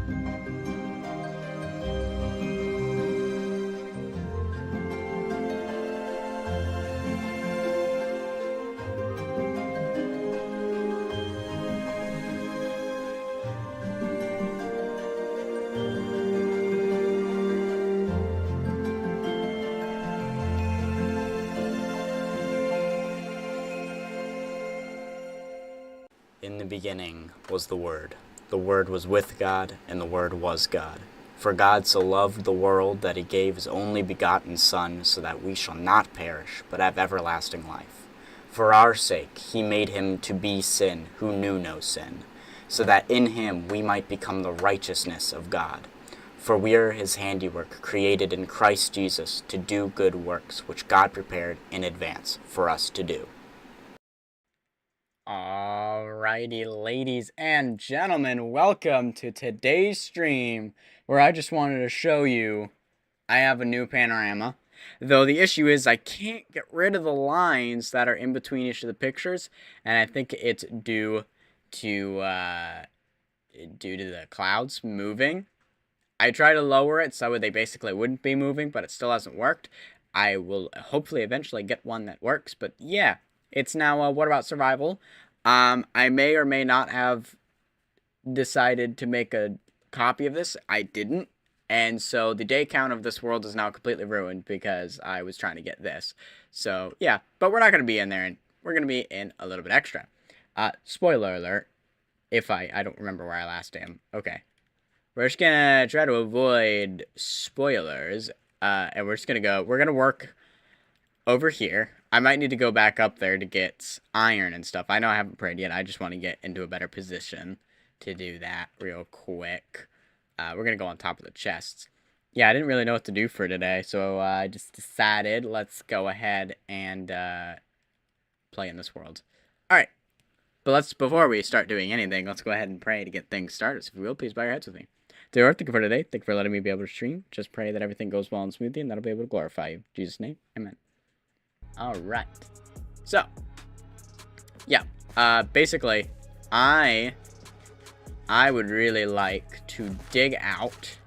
In the beginning was the Word. The Word was with God, and the Word was God. For God so loved the world that he gave his only begotten Son, so that we shall not perish, but have everlasting life. For our sake he made him to be sin, who knew no sin, so that in him we might become the righteousness of God. For we are his handiwork, created in Christ Jesus, to do good works, which God prepared in advance for us to do. Alrighty, ladies and gentlemen, welcome to today's stream, where I just wanted to show you I have a new panorama. Though the issue is I can't get rid of the lines that are in between each of the pictures, and I think it's due to the clouds moving. I try to lower it so they basically wouldn't be moving, but it still hasn't worked. I will hopefully eventually get one that works, but yeah. It's now What About Survival? I may or may not have decided to make a copy of this. I didn't. And so the day count of this world is now completely ruined because I was trying to get this. So, yeah. But we're not going to be in there. And we're going to be in a little bit extra. Spoiler alert. If I don't remember where I last am. Okay. We're just going to try to avoid spoilers. And we're just going to go. We're going to work over here. I might need to go back up there to get iron and stuff. I know I haven't prayed yet. I just want to get into a better position to do that real quick. We're going to go on top of the chests. Yeah, I didn't really know what to do for today, so I just decided let's go ahead and play in this world. Alright, but before we start doing anything, let's go ahead and pray to get things started. So if you will, please bow your heads with me. Dear Lord, thank you for today. Thank you for letting me be able to stream. Just pray that everything goes well and smoothly, and that'll be able to glorify you. In Jesus' name, amen. Alright, so, yeah, basically, I would really like to dig out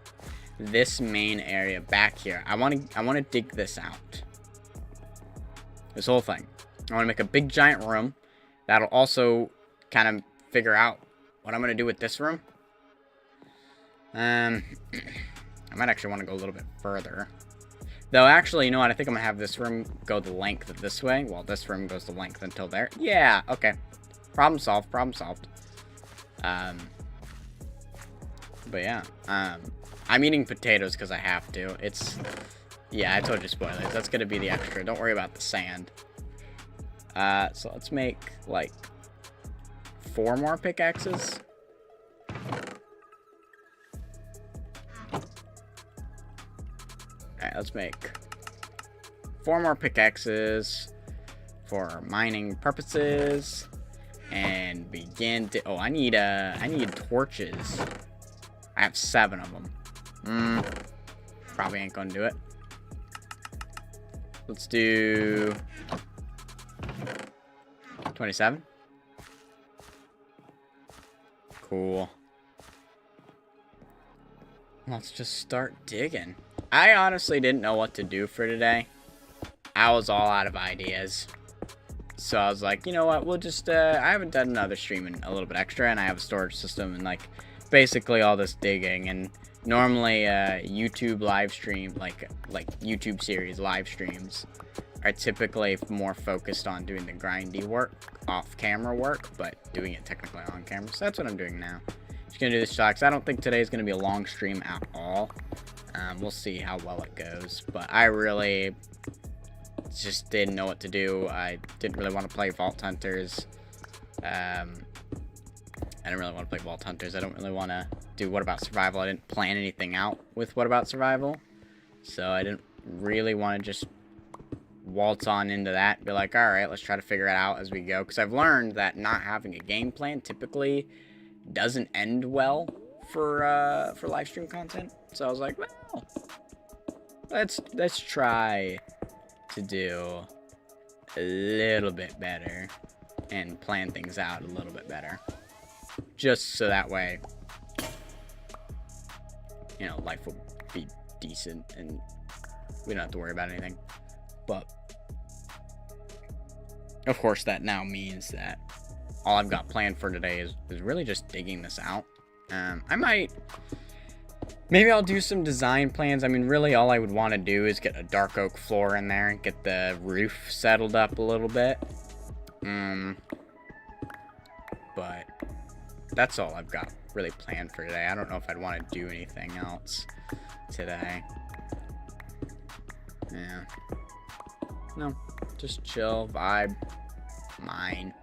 this main area back here. I want to dig this out. This whole thing. I want to make a big giant room. That'll also kind of figure out what I'm going to do with this room. I might actually want to go a little bit further. Though, actually, you know what? I think I'm going to have this room go the length of this way, while this room goes the length until there. Yeah, okay. Problem solved, problem solved. But yeah, I'm eating potatoes because I have to. Yeah, I told you spoilers. That's going to be the extra. Don't worry about the sand. So let's make, like, 4 more pickaxes. Alright, let's make 4 more pickaxes for mining purposes, and begin to. Oh, I need torches. I have 7 of them. Probably ain't gonna do it. Let's do 27. Cool. Let's just start digging. I honestly didn't know what to do for today. I was all out of ideas. So I was like, you know what, we'll just, I haven't done another stream in a little bit extra, and I have a storage system, and, like, basically all this digging, and normally, YouTube live stream, like YouTube series live streams are typically more focused on doing the grindy work, off-camera work, but doing it technically on camera, so that's what I'm doing now. Just gonna do this shot, 'cause I don't think today's gonna be a long stream at all. We'll see how well it goes, but I really just didn't know what to do. I didn't really want to play Vault Hunters. I didn't really want to play Vault Hunters. I don't really want to do What About Survival. I didn't plan anything out with What About Survival, so I didn't really want to just waltz on into that and be like, alright, let's try to figure it out as we go, because I've learned that not having a game plan typically doesn't end well for live stream content. So I was like, well, let's try to do a little bit better and plan things out a little bit better, just so that way you know, life will be decent and we don't have to worry about anything. But of course, that now means that all I've got planned for today is really just digging this out. Maybe I'll do some design plans. I mean, really all I would want to do is get a dark oak floor in there and get the roof settled up a little bit. But that's all I've got really planned for today. I don't know if I'd want to do anything else today. Yeah. No, just chill, vibe, mine.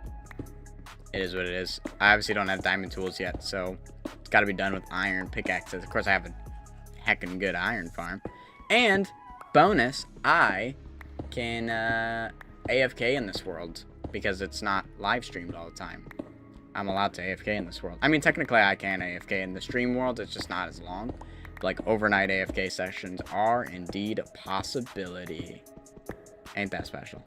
It is what it is. I obviously don't have diamond tools yet, so it's got to be done with iron pickaxes. Of course, I have a heckin' good iron farm. And, bonus, I can AFK in this world because it's not live streamed all the time. I'm allowed to AFK in this world. I mean, technically, I can AFK in the stream world. It's just not as long. Like, overnight AFK sessions are indeed a possibility. Ain't that special?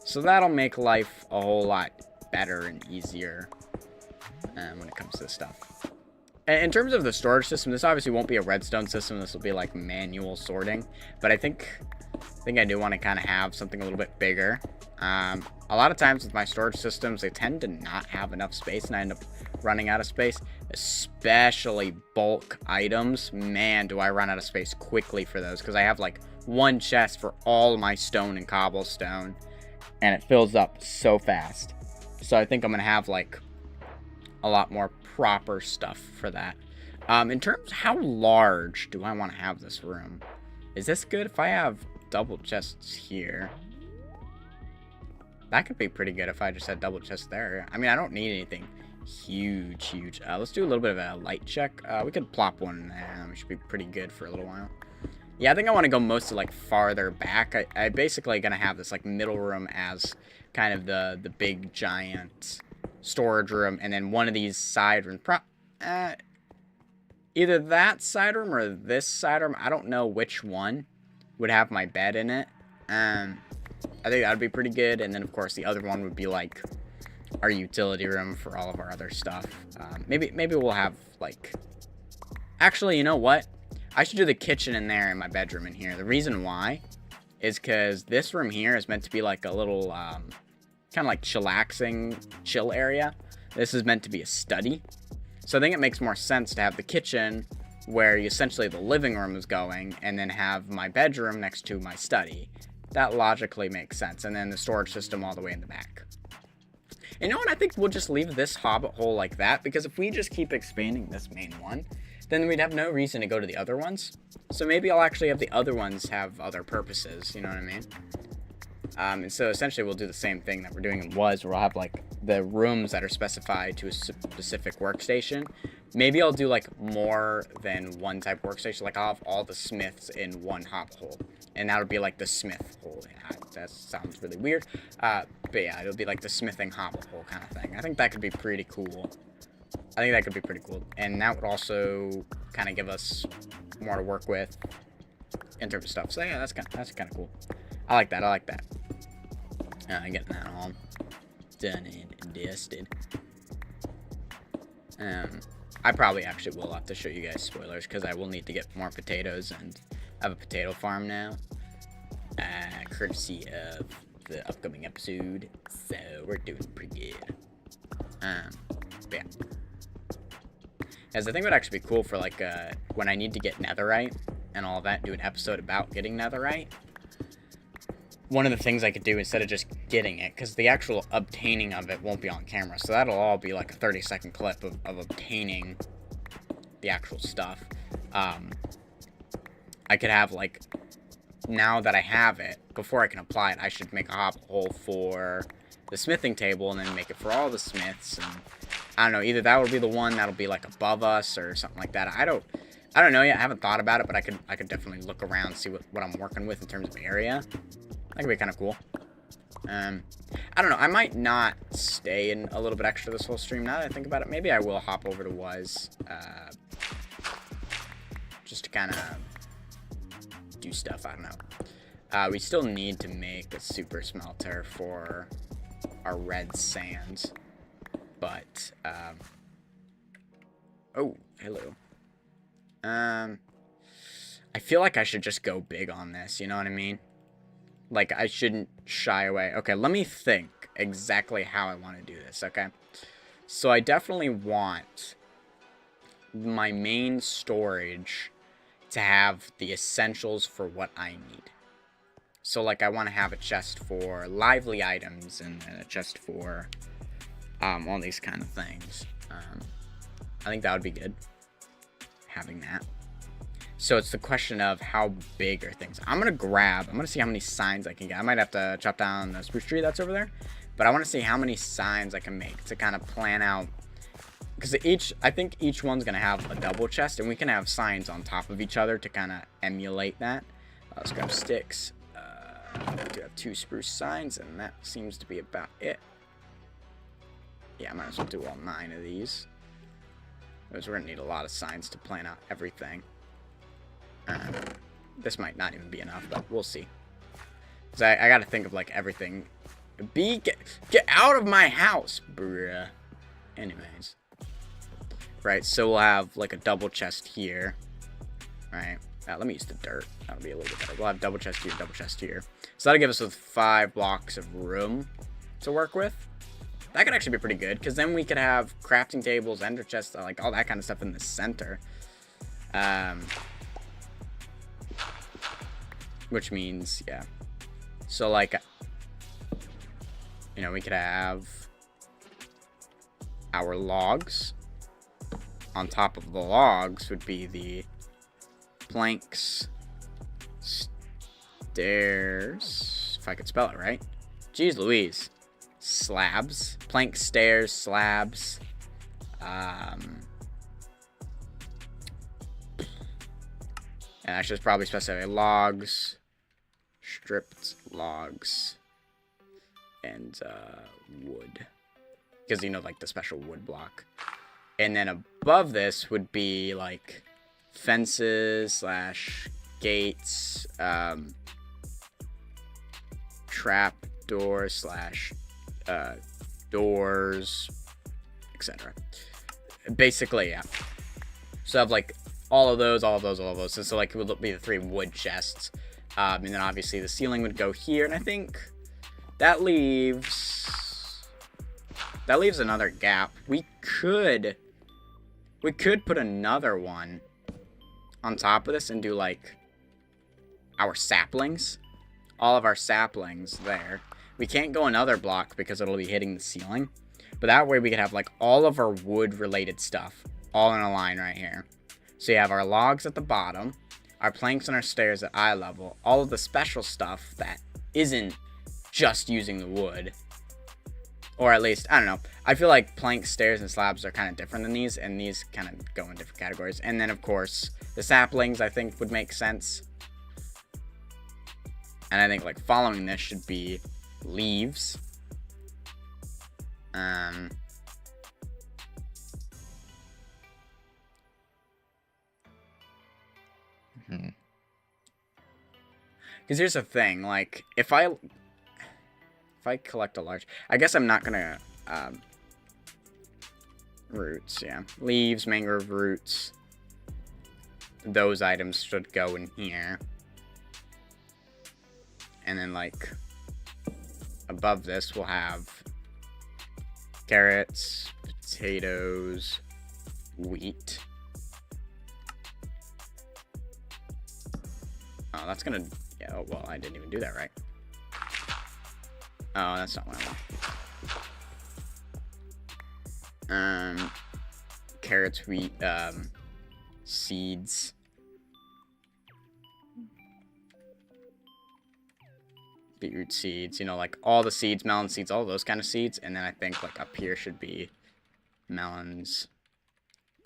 So that'll make life a whole lot better and easier when it comes to this stuff. In terms of the storage system, this obviously won't be a redstone system. This will be like manual sorting. But I think I do want to kind of have something a little bit bigger. A lot of times with my storage systems, they tend to not have enough space, and I end up running out of space. Especially bulk items. Man, do I run out of space quickly for those, because I have like one chest for all my stone and cobblestone, and it fills up so fast. So I think I'm gonna have like a lot more proper stuff for that. In terms of how large do I want to have this room? Is this good if I have double chests here? That could be pretty good if I just had double chests there. I mean, I don't need anything huge. Let's do a little bit of a light check. We could plop one in there. We should be pretty good for a little while. Yeah, I think I want to go mostly like farther back. I basically gonna have this like middle room as kind of the big giant storage room, and then one of these side rooms. Either that side room or this side room. I don't know which one would have my bed in it. I think that would be pretty good. And then, of course, the other one would be, like, our utility room for all of our other stuff. Maybe we'll have, like... Actually, you know what? I should do the kitchen in there and my bedroom in here. The reason why is because this room here is meant to be, like, a little, kind of, like, chillaxing chill area. This is meant to be a study. So I think it makes more sense to have the kitchen where essentially the living room is going, and then have my bedroom next to my study. That logically makes sense. And then the storage system all the way in the back. And you know what? I think we'll just leave this hobbit hole like that, because if we just keep expanding this main one, then we'd have no reason to go to the other ones. So maybe I'll actually have the other ones have other purposes, you know what I mean? And so essentially we'll do the same thing that we're doing in WUS, where we'll have like the rooms that are specified to a specific workstation. Maybe I'll do like more than one type of workstation. Like I'll have all the smiths in one hobbit hole. And that would be like the smith hole. Yeah, that sounds really weird. But yeah, it'll be like the smithing hobbit hole kind of thing. I think that could be pretty cool. And that would also kind of give us more to work with in terms of stuff. So yeah, that's kind of cool. I like that. Getting that all done and dusted. I probably actually will have to show you guys spoilers, because I will need to get more potatoes, and I have a potato farm now, courtesy of the upcoming episode, so we're doing pretty good. But yeah. As I think would actually be cool for like when I need to get netherite and all that, do an episode about getting netherite. One of the things I could do instead of just getting it, because the actual obtaining of it won't be on camera, so that'll all be like a 30-second clip of obtaining the actual stuff. I could have like, now that I have it, before I can apply it, I should make a hobbit hole for the smithing table, and then make it for all the smiths. And I don't know, either that would be the one that'll be like above us or something like that. I don't know yet. I haven't thought about it, but I could definitely look around, see what I'm working with in terms of area. That could be kind of cool. I don't know. I might not stay in a little bit extra this whole stream. Now that I think about it, maybe I will hop over to WUS, just to kind of do stuff. I don't know. We still need to make a super smelter for our red sands, but oh, hello. I feel like I should just go big on this, you know what I mean? Like, I shouldn't shy away. Okay, let me think exactly how I want to do this, okay? So I definitely want my main storage to have the essentials for what I need. So, like, I want to have a chest for lively items and a chest for all these kind of things. I think that would be good, having that. So it's the question of how big are things. I'm going to see how many signs I can get. I might have to chop down the spruce tree that's over there. But I want to see how many signs I can make to kind of plan out. Because I think each one's going to have a double chest. And we can have signs on top of each other to kind of emulate that. Let's grab sticks. I do have 2 spruce signs. And that seems to be about it. Yeah, I might as well do all 9 of these. Because we're going to need a lot of signs to plan out everything. This might not even be enough, but we'll see. Because I got to think of, like, everything. Get out of my house, bruh. Anyways. Right, so we'll have, like, a double chest here. Right. Let me use the dirt. That'll be a little bit better. We'll have double chest here, double chest here. So that'll give us with 5 blocks of room to work with. That could actually be pretty good, because then we could have crafting tables, ender chests, like, all that kind of stuff in the center. Which means, yeah. So, like, you know, we could have our logs. On top of the logs would be the planks, stairs, if I could spell it right. Jeez Louise. Slabs. Planks, stairs, slabs. And I should probably specify logs, stripped logs, and wood. Because, you know, like the special wood block. And then above this would be, like, fences / gates, trap doors / doors, etc. Basically, yeah. So I have, like, all of those. So, like, it would be the 3 wood chests. And then, obviously, the ceiling would go here. And I think that leaves another gap. We could put another one on top of this and do, like, our saplings. All of our saplings there. We can't go another block because it'll be hitting the ceiling. But that way we could have, like, all of our wood-related stuff all in a line right here. So you have our logs at the bottom, our planks and our stairs at eye level, all of the special stuff that isn't just using the wood. Or at least, I don't know. I feel like planks, stairs, and slabs are kind of different than these, and these kind of go in different categories. And then, of course, the saplings, I think, would make sense. And I think, like, following this should be leaves. Because here's the thing, like, if I collect a large... I guess I'm not gonna... roots, yeah. Leaves, mangrove roots. Those items should go in here. And then, like, above this, we'll have carrots, potatoes, wheat. Oh, that's gonna... Yeah, oh, well, I didn't even do that right. Oh, that's not what I want. Carrots, wheat, seeds. Beetroot seeds, you know, like all the seeds, melon seeds, all those kind of seeds. And then I think, like, up here should be melons,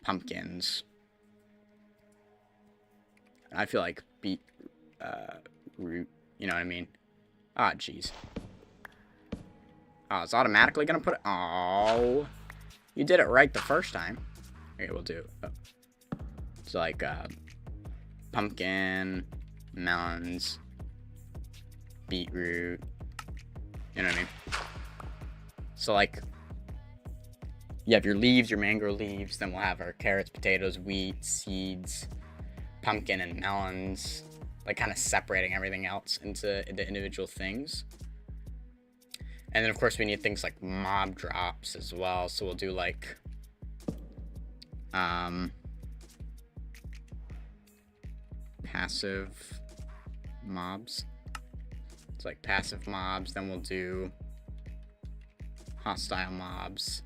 pumpkins. I feel like root, you know what I mean? Ah, jeez. Oh, it's automatically gonna put it. Oh, you did it right the first time. Okay, we'll do. Oh. It's like pumpkin, melons, beetroot. You know what I mean? So, like, you have your leaves, your mango leaves. Then we'll have our carrots, potatoes, wheat, seeds, pumpkin, and melons. Like kind of separating everything else into individual things. And then of course we need things like mob drops as well. So we'll do like passive mobs. It's like passive mobs. Then we'll do hostile mobs.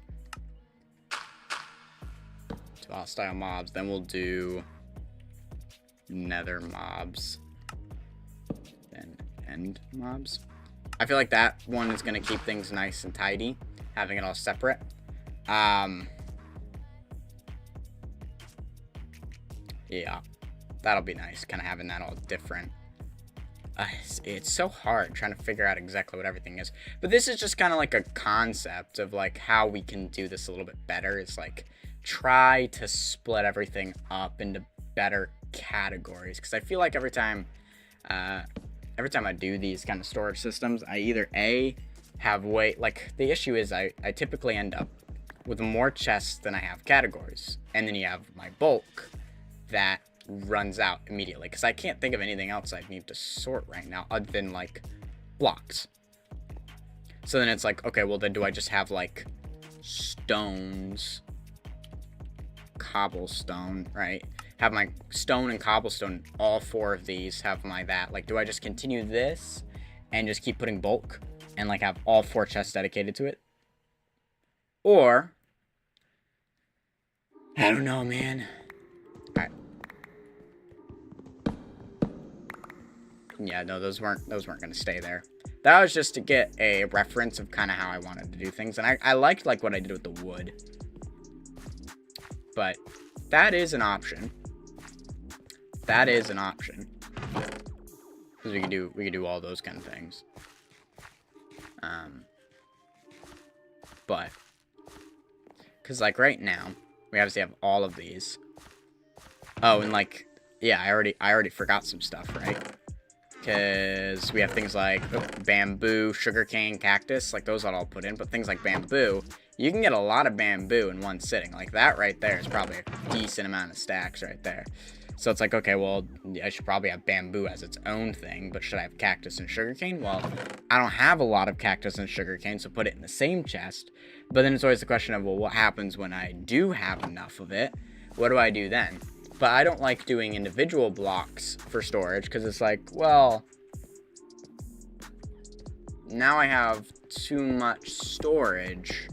To hostile mobs. Then we'll do nether mobs. Then end mobs. I feel like that one is going to keep things nice and tidy, having it all separate. Yeah, that'll be nice, kind of having that all different. It's so hard trying to figure out exactly what everything is. But this is just kind of like a concept of like how we can do this a little bit better. It's like try to split everything up into better categories. Because I feel like every time I do these kind of storage systems, I either have like the issue is I typically end up with more chests than I have categories. And then you have my bulk that runs out immediately, because I can't think of anything else I need to sort right now other than like blocks. So then it's like, okay, well then do I just have like stones, cobblestone, right? Have my stone and cobblestone, all 4 of these have my that. Like, do I just continue this and just keep putting bulk and like have all 4 chests dedicated to it? Or I don't know, man. Alright. Yeah, no, those weren't gonna stay there. That was just to get a reference of kind of how I wanted to do things. And I liked like what I did with the wood. But that is an option. That is an option. Because we could do all those kind of things. But because like right now, we obviously have all of these. Oh, and like, yeah, I already forgot some stuff, right? Because we have things like bamboo, sugarcane, cactus, like those I'll all put in. But things like bamboo, you can get a lot of bamboo in one sitting. Like that right there is probably a decent amount of stacks right there. So it's like, okay, well, I should probably have bamboo as its own thing, but should I have cactus and sugarcane? Well, I don't have a lot of cactus and sugarcane, so put it in the same chest. But then it's always the question of, well, what happens when I do have enough of it? What do I do then? But I don't like doing individual blocks for storage, because it's like, well, now I have too much storage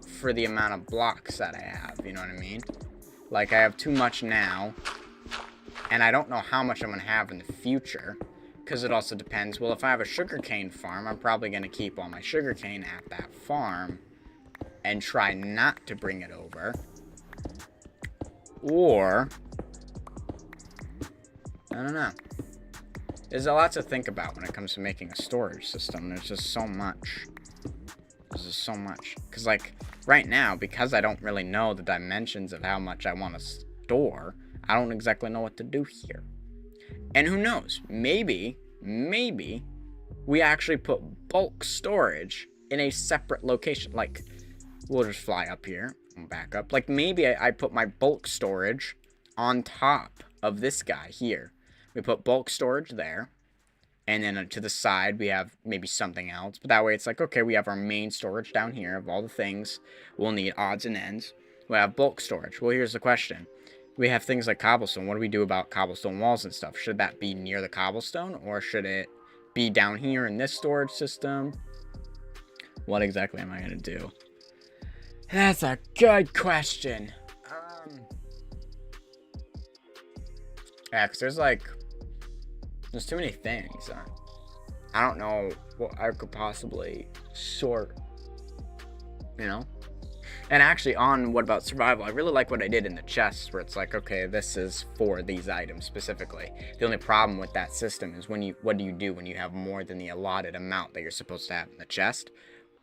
for the amount of blocks that I have, you know what I mean? Like, I have too much now, and I don't know how much I'm going to have in the future, because it also depends. Well, if I have a sugarcane farm, I'm probably going to keep all my sugarcane at that farm and try not to bring it over. Or, I don't know. There's a lot to think about when it comes to making a storage system. There's just so much. There's just so much. Because, like, right now, because I don't really know the dimensions of how much I want to store, I don't exactly know what to do here. And who knows? Maybe we actually put bulk storage in a separate location. Like, we'll just fly up here and back up. Like, maybe I put my bulk storage on top of this guy here. We put bulk storage there. And then to the side, we have maybe something else. But that way, it's like, okay, we have our main storage down here of all the things we'll need, odds and ends. We have bulk storage. Well, here's the question. We have things like cobblestone. What do we do about cobblestone walls and stuff? Should that be near the cobblestone? Or should it be down here in this storage system? What exactly am I going to do? That's a good question. Yeah, because there's too many things. I don't know what I could possibly sort, you know? And actually, on What About Survival, I really like what I did in the chests, where it's like, okay, this is for these items specifically. The only problem with that system is what do you do when you have more than the allotted amount that you're supposed to have in the chest?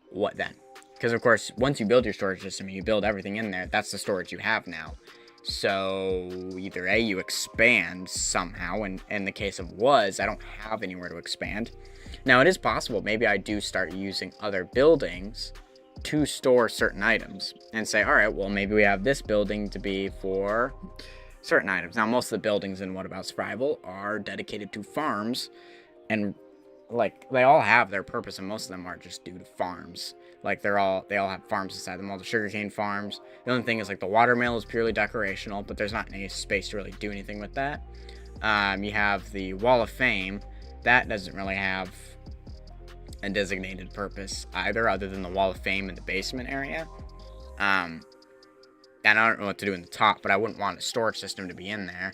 What then? Because, of course, once you build your storage system and you build everything in there, that's the storage you have now. So, either A, you expand somehow, and in the case of I don't have anywhere to expand. Now, it is possible, maybe I do start using other buildings to store certain items and say, all right, well, maybe we have this building to be for certain items. Now, most of the buildings in What About Survival are dedicated to farms, and like they all have their purpose, and most of them are just due to farms. Like they all have farms inside them, all the sugarcane farms. The only thing is like the watermill is purely decorational, but there's not any space to really do anything with that. You have the Wall of Fame. That doesn't really have a designated purpose either, other than the Wall of Fame in the basement area. And I don't know what to do in the top, but I wouldn't want a storage system to be in there.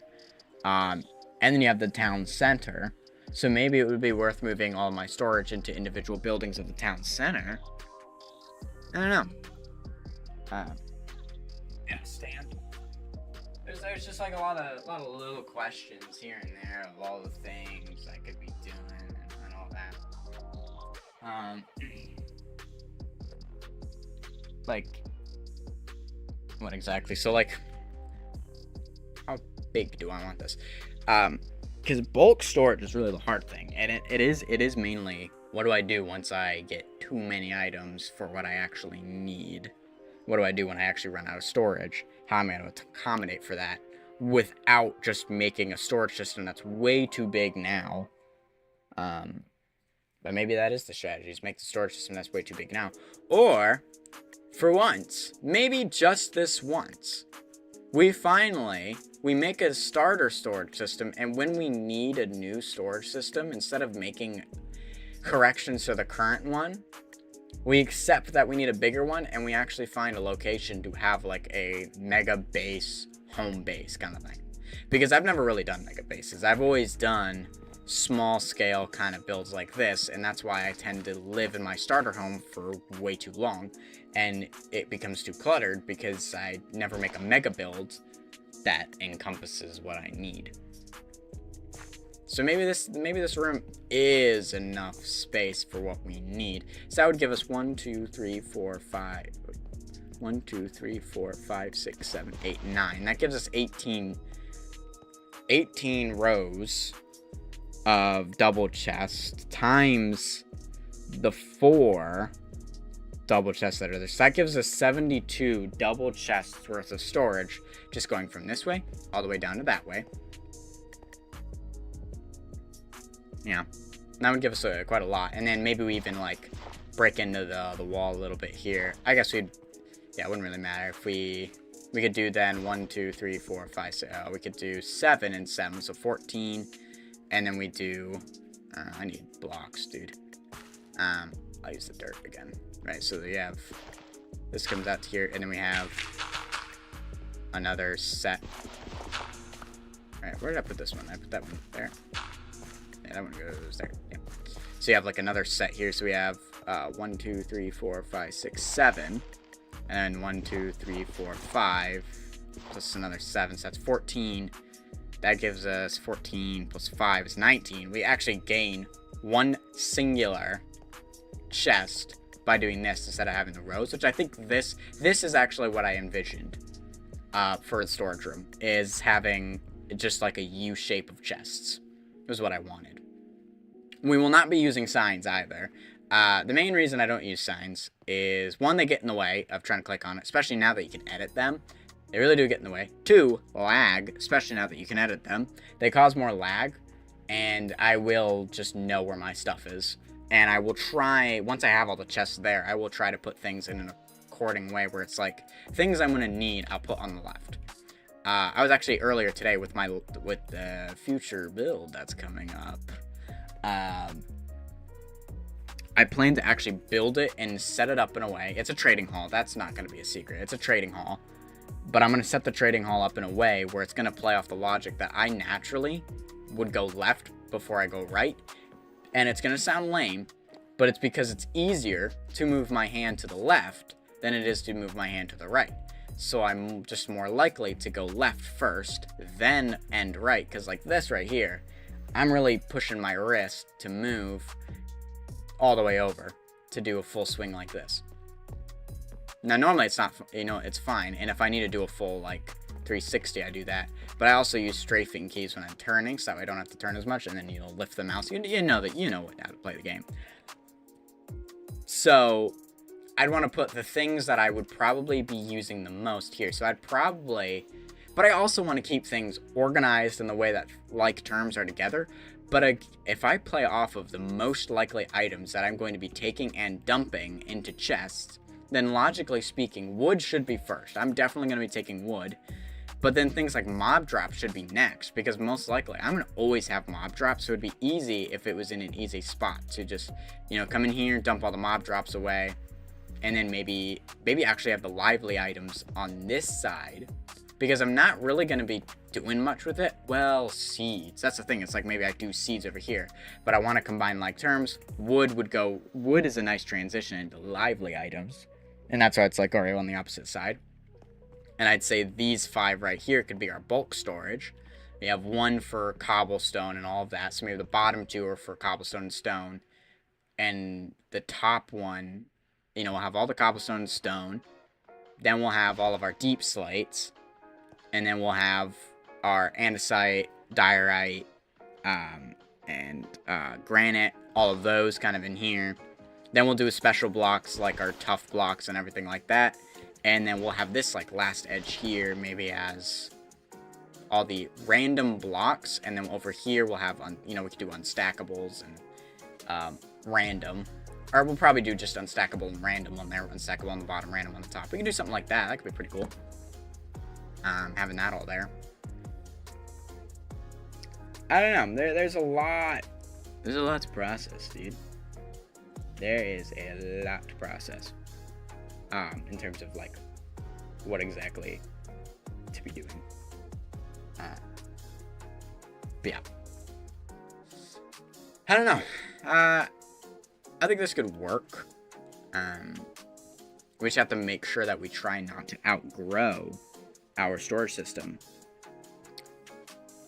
And then you have the town center. So maybe it would be worth moving all my storage into individual buildings of the town center. I don't know. Yeah, stand. There's just like a lot of little questions here and there of all the things I could be doing and all that. Like, what exactly? So like, how big do I want this? Because bulk storage is really the hard thing, and it is mainly what do I do once I get too many items for what I actually need? What do I do when I actually run out of storage? How am I going to accommodate for that without just making a storage system that's way too big now? But maybe that is the strategy, is make the storage system that's way too big now. Or, for once, maybe just this once, we make a starter storage system, and when we need a new storage system, instead of making corrections to the current one, we accept that we need a bigger one, and we actually find a location to have like a mega base, home base kind of thing. Because I've never really done mega bases. I've always done small scale kind of builds like this, and that's why I tend to live in my starter home for way too long, and it becomes too cluttered because I never make a mega build that encompasses what I need. So maybe this room is enough space for what we need. So that would give us 1, 2, 3, 4, 5. 1, 2, 3, 4, 5, 6, 7, 8, 9. That gives us 18 rows of double chest times the 4 double chests that are there. So that gives us 72 double chests worth of storage, just going from this way all the way down to that way. Yeah, that would give us quite a lot. And then maybe we even like break into the wall a little bit here. I guess it wouldn't really matter if we could do then 1, 2, 3, 4, 5, 6. We could do 7 and 7, so 14. And then we do, I need blocks, dude. I'll use the dirt again. Right, so we have, this comes out to here, and then we have another set. All right, where did I put this one? I put that one there. Yeah, that one goes there. Yeah. So you have like another set here. So we have 1, 2, 3, 4, 5, 6, 7. And 1, 2, 3, 4, 5. Plus another 7. So that's 14. That gives us 14 plus 5 is 19. We actually gain one singular chest by doing this instead of having the rows, which I think this is actually what I envisioned for the storage room, is having just like a U shape of chests. It was what I wanted. We will not be using signs either. The main reason I don't use signs is, 1, they get in the way of trying to click on it, especially now that you can edit them. They really do get in the way. 2, lag, especially now that you can edit them. They cause more lag, and I will just know where my stuff is. And I will try, once I have all the chests there, I will try to put things in an according way where it's like, things I'm going to need, I'll put on the left. I was actually earlier today with the future build that's coming up. I plan to actually build it and set it up in a way. It's a trading hall. That's not going to be a secret. It's a trading hall. But I'm going to set the trading hall up in a way where it's going to play off the logic that I naturally would go left before I go right. And it's going to sound lame, but it's because it's easier to move my hand to the left than it is to move my hand to the right. So I'm just more likely to go left first, then end right. Because like this right here, I'm really pushing my wrist to move all the way over to do a full swing like this. Now, normally it's not, it's fine. And if I need to do a full like 360, I do that. But I also use strafing keys when I'm turning, so I don't have to turn as much. And then lift the mouse. You know how to play the game. So I'd want to put the things that I would probably be using the most here. So I'd probably, but I also want to keep things organized in the way that like terms are together. But if I play off of the most likely items that I'm going to be taking and dumping into chests, then logically speaking, wood should be first. I'm definitely going to be taking wood. But then things like mob drops should be next, because most likely I'm going to always have mob drops, so it'd be easy if it was in an easy spot to just, you know, come in here, dump all the mob drops away, and then maybe actually have the lively items on this side, because I'm not really going to be doing much with it. Well, seeds. That's the thing. It's like maybe I do seeds over here, but I want to combine like terms. Wood is a nice transition into lively items, and that's why it's like, all right, on the opposite side. And I'd say these 5 right here could be our bulk storage. We have 1 for cobblestone and all of that. So maybe the bottom 2 are for cobblestone and stone. And the top one, you know, we'll have all the cobblestone and stone. Then we'll have all of our deep slates. And then we'll have our andesite, diorite, and granite. All of those kind of in here. Then we'll do special blocks like our tough blocks and everything like that. And then we'll have this like last edge here maybe as all the random blocks. And then over here we'll have, you know, we could do unstackables and random. Or we'll probably do just unstackable and random on there. Unstackable on the bottom, random on the top. We can do something like that. That could be pretty cool. Having that all there. I don't know. There's a lot. There's a lot to process, dude. There is a lot to process. In terms of like what exactly to be doing. But yeah. I don't know. I think this could work. We just have to make sure that we try not to outgrow our storage system.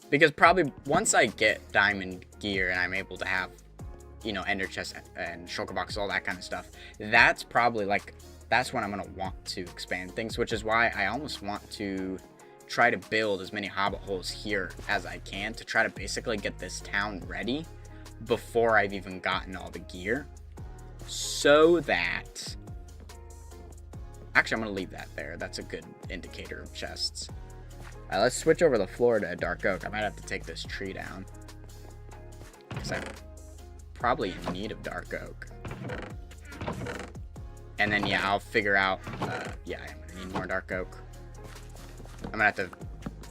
Because probably once I get diamond gear and I'm able to have, you know, ender chests and shulker boxes, all that kind of stuff, that's probably like, that's when I'm going to want to expand things, which is why I almost want to try to build as many hobbit holes here as I can to try to basically get this town ready before I've even gotten all the gear. So that... Actually, I'm going to leave that there. That's a good indicator of chests. Let's switch over the floor to dark oak. I might have to take this tree down, because I'm probably in need of dark oak. And then, yeah, I'll figure out, yeah, I'm going to need more dark oak. I'm going to have to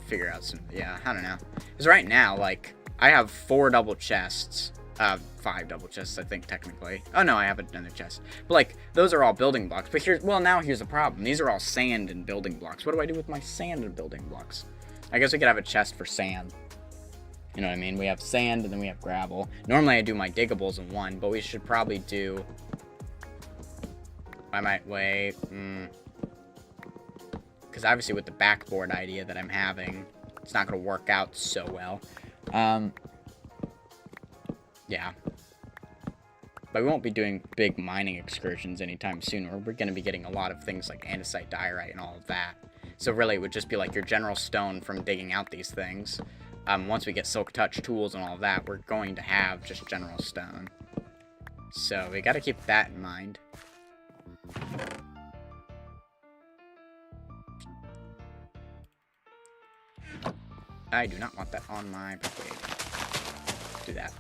figure out some, yeah, I don't know. Because right now, like, I have 4 double chests, 5 double chests, I think, technically. Oh, no, I have another chest. But, like, those are all building blocks. But here's, well, now here's the problem. These are all sand and building blocks. What do I do with my sand and building blocks? I guess we could have a chest for sand. You know what I mean? We have sand and then we have gravel. Normally, I do my diggables in one, but we should probably do... I might wait, because obviously with the backboard idea that I'm having, it's not going to work out so well. Yeah. But we won't be doing big mining excursions anytime soon. We're going to be getting a lot of things like andesite, diorite, and all of that. So really, it would just be like your general stone from digging out these things. Once we get silk touch tools and all of that, we're going to have just general stone. So we got to keep that in mind. I do not want that on my property. Do that.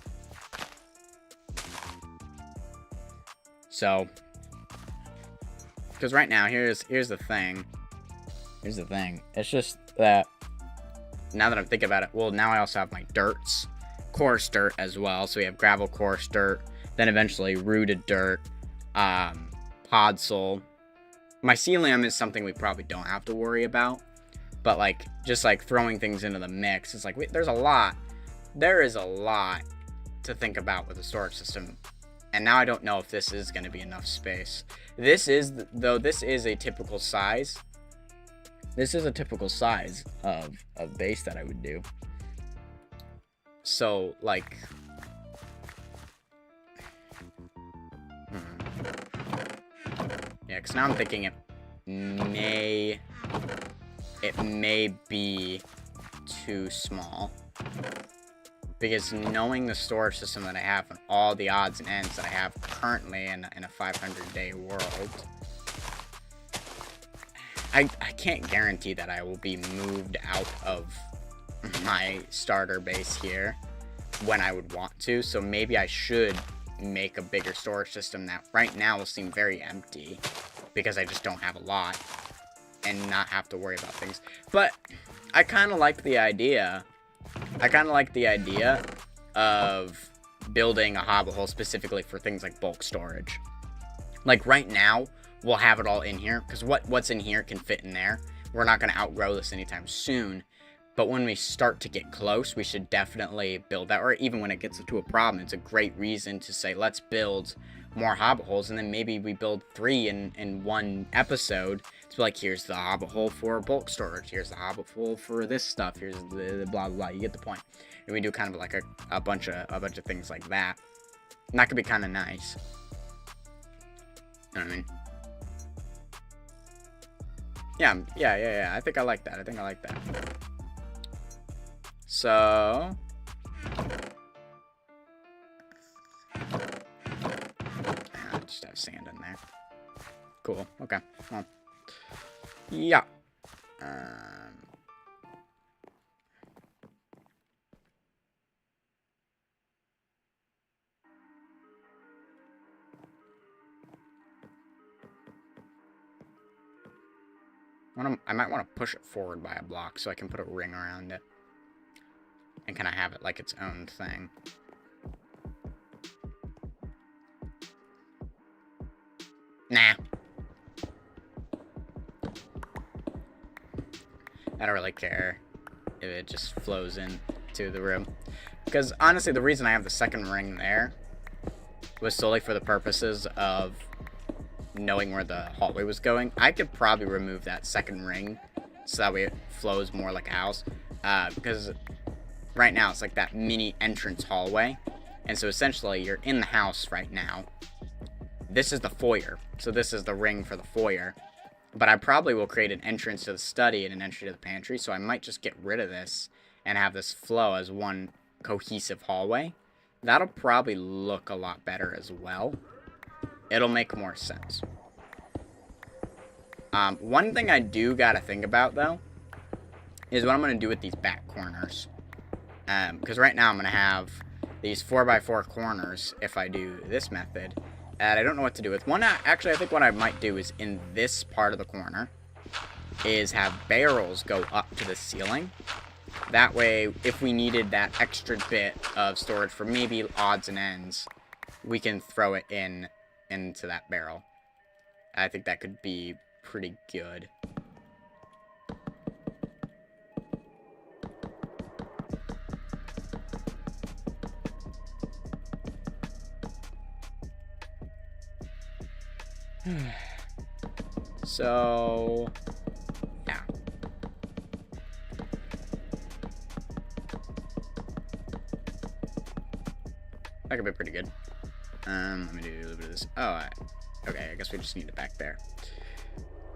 So, because right now, here's the thing. Here's the thing. It's just that now that I'm thinking about it, well, now I also have my dirts, coarse dirt as well. So we have gravel, coarse dirt, then eventually rooted dirt, podzol. Mycelium is something we probably don't have to worry about, but like just like throwing things into the mix, it's like there is a lot to think about with a storage system, and now I don't know if this is going to be enough space. This is a typical size. This is a typical size of base that I would do. So like. Yeah, because now I'm thinking it may be too small. Because knowing the storage system that I have and all the odds and ends that I have currently in a 500-day world, I can't guarantee that I will be moved out of my starter base here when I would want to. So maybe I should make a bigger storage system that right now will seem very empty because I just don't have a lot and not have to worry about things. But I kind of like the idea. Of building a hobbit hole specifically for things like bulk storage. Like right now, we'll have it all in here because what's in here can fit in there. We're not going to outgrow this anytime soon. But when we start to get close, we should definitely build that. Or even when it gets to a problem, it's a great reason to say, let's build more hobbit holes. And then maybe we build 3 in one episode. To be like, here's the hobbit hole for bulk storage. Here's the hobbit hole for this stuff. Here's the blah, blah, blah. You get the point. And we do kind of like a bunch of things like that. And that could be kind of nice. You know what I mean? Yeah. I think I like that. So, I just have sand in there. Cool. Okay. Well, yeah. I might want to push it forward by a block so I can put a ring around it. And kind of have it like its own thing. Nah. I don't really care if it just flows into the room. Because honestly, the reason I have the second ring there was solely for the purposes of knowing where the hallway was going. I could probably remove that second ring so that way it flows more like a house. Because right now it's like that mini entrance hallway. And so essentially you're in the house right now. This is the foyer. So this is the ring for the foyer. But I probably will create an entrance to the study and an entry to the pantry. So I might just get rid of this and have this flow as one cohesive hallway. That'll probably look a lot better as well. It'll make more sense. One thing I do gotta think about, though, is what I'm gonna do with these back corners. Because right now I'm gonna have these 4x4 corners if I do this method. And I don't know what to do with. Actually, I think what I might do is in this part of the corner is have barrels go up to the ceiling. That way, if we needed that extra bit of storage for maybe odds and ends, we can throw it into that barrel. I think that could be pretty good. So, yeah. That could be pretty good. Let me do a little bit of this. Oh, okay, I guess we just need it back there.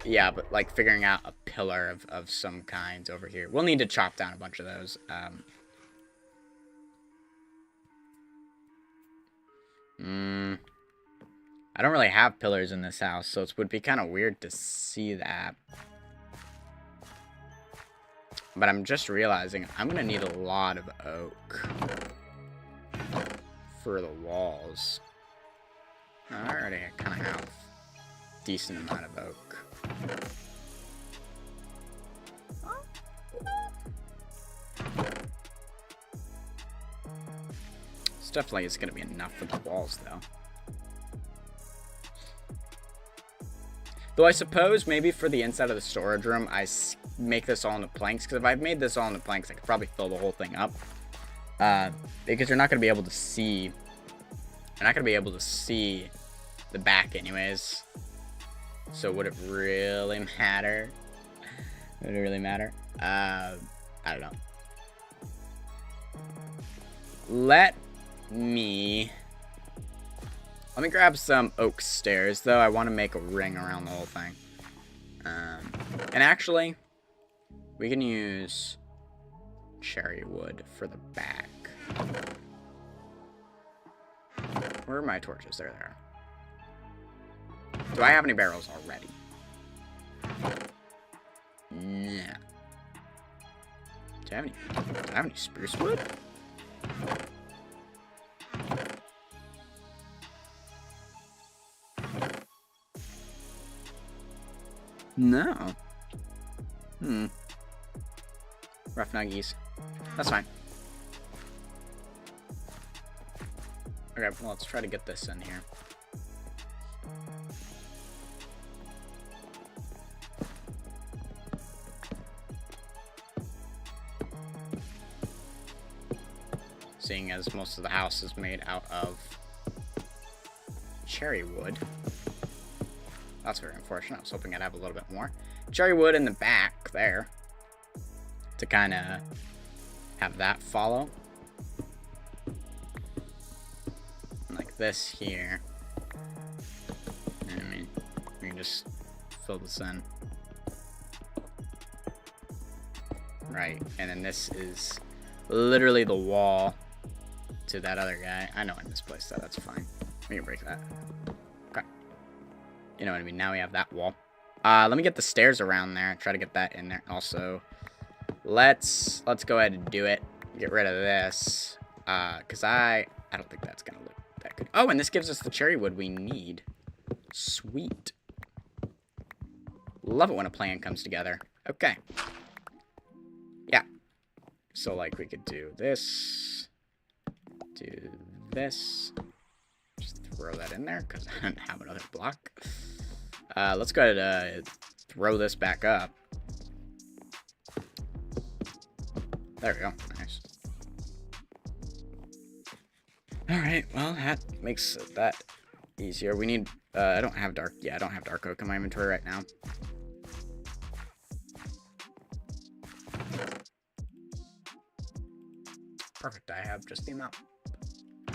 Yeah, but like figuring out a pillar of some kind over here. We'll need to chop down a bunch of those. I don't really have pillars in this house, so it would be kind of weird to see that. But I'm just realizing I'm going to need a lot of oak for the walls. I already kind of have a decent amount of oak. This definitely is going to be enough for the walls, though. Though I suppose maybe for the inside of the storage room, I make this all into planks. Because if I made this all into planks, I could probably fill the whole thing up. Because you're not going to be able to see... You're not going to be able to see the back anyways. So would it really matter? Would it really matter? I don't know. Let me grab some oak stairs, though. I want to make a ring around the whole thing. And actually, we can use cherry wood for the back. Where are my torches? There they are. Do I have any barrels already? Nah. Do I have any spruce wood? No. Rough nuggies. That's fine. Okay, well, let's try to get this in here. Seeing as most of the house is made out of cherry wood. That's very unfortunate. I was hoping I'd have a little bit more. Cherry wood in the back there. To kind of have that follow. Like this here. I mean, we can just fill this in. Right, and then this is literally the wall to that other guy. I know I misplaced that, that's fine. We can break that. Okay. You know what I mean, now we have that wall. Let me get the stairs around there, try to get that in there. Also, let's go ahead and do it. Get rid of this. Cause I don't think that's gonna look that good. Oh, and this gives us the cherry wood we need. Sweet. Love it when a plan comes together. Okay. Yeah. So, like, we could do this. Do this. Just throw that in there, because I don't have another block. Let's go ahead and throw this back up. There we go. Nice. Alright, well, that makes that easier. We need, I don't have dark, yeah, I don't have dark oak in my inventory right now. Perfect, I have just the amount.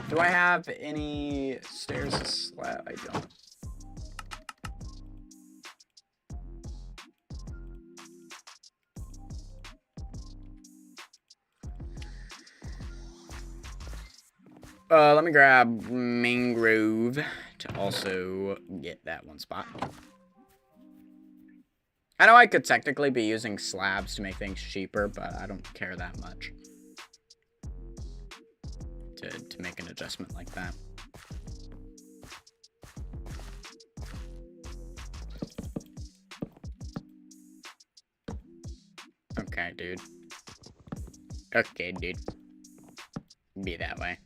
Do I have any stairs? Well, I don't. Let me grab mangrove to also get that one spot. I know I could technically be using slabs to make things cheaper, but I don't care that much to make an adjustment like that. Okay, dude. Okay, dude. Be that way.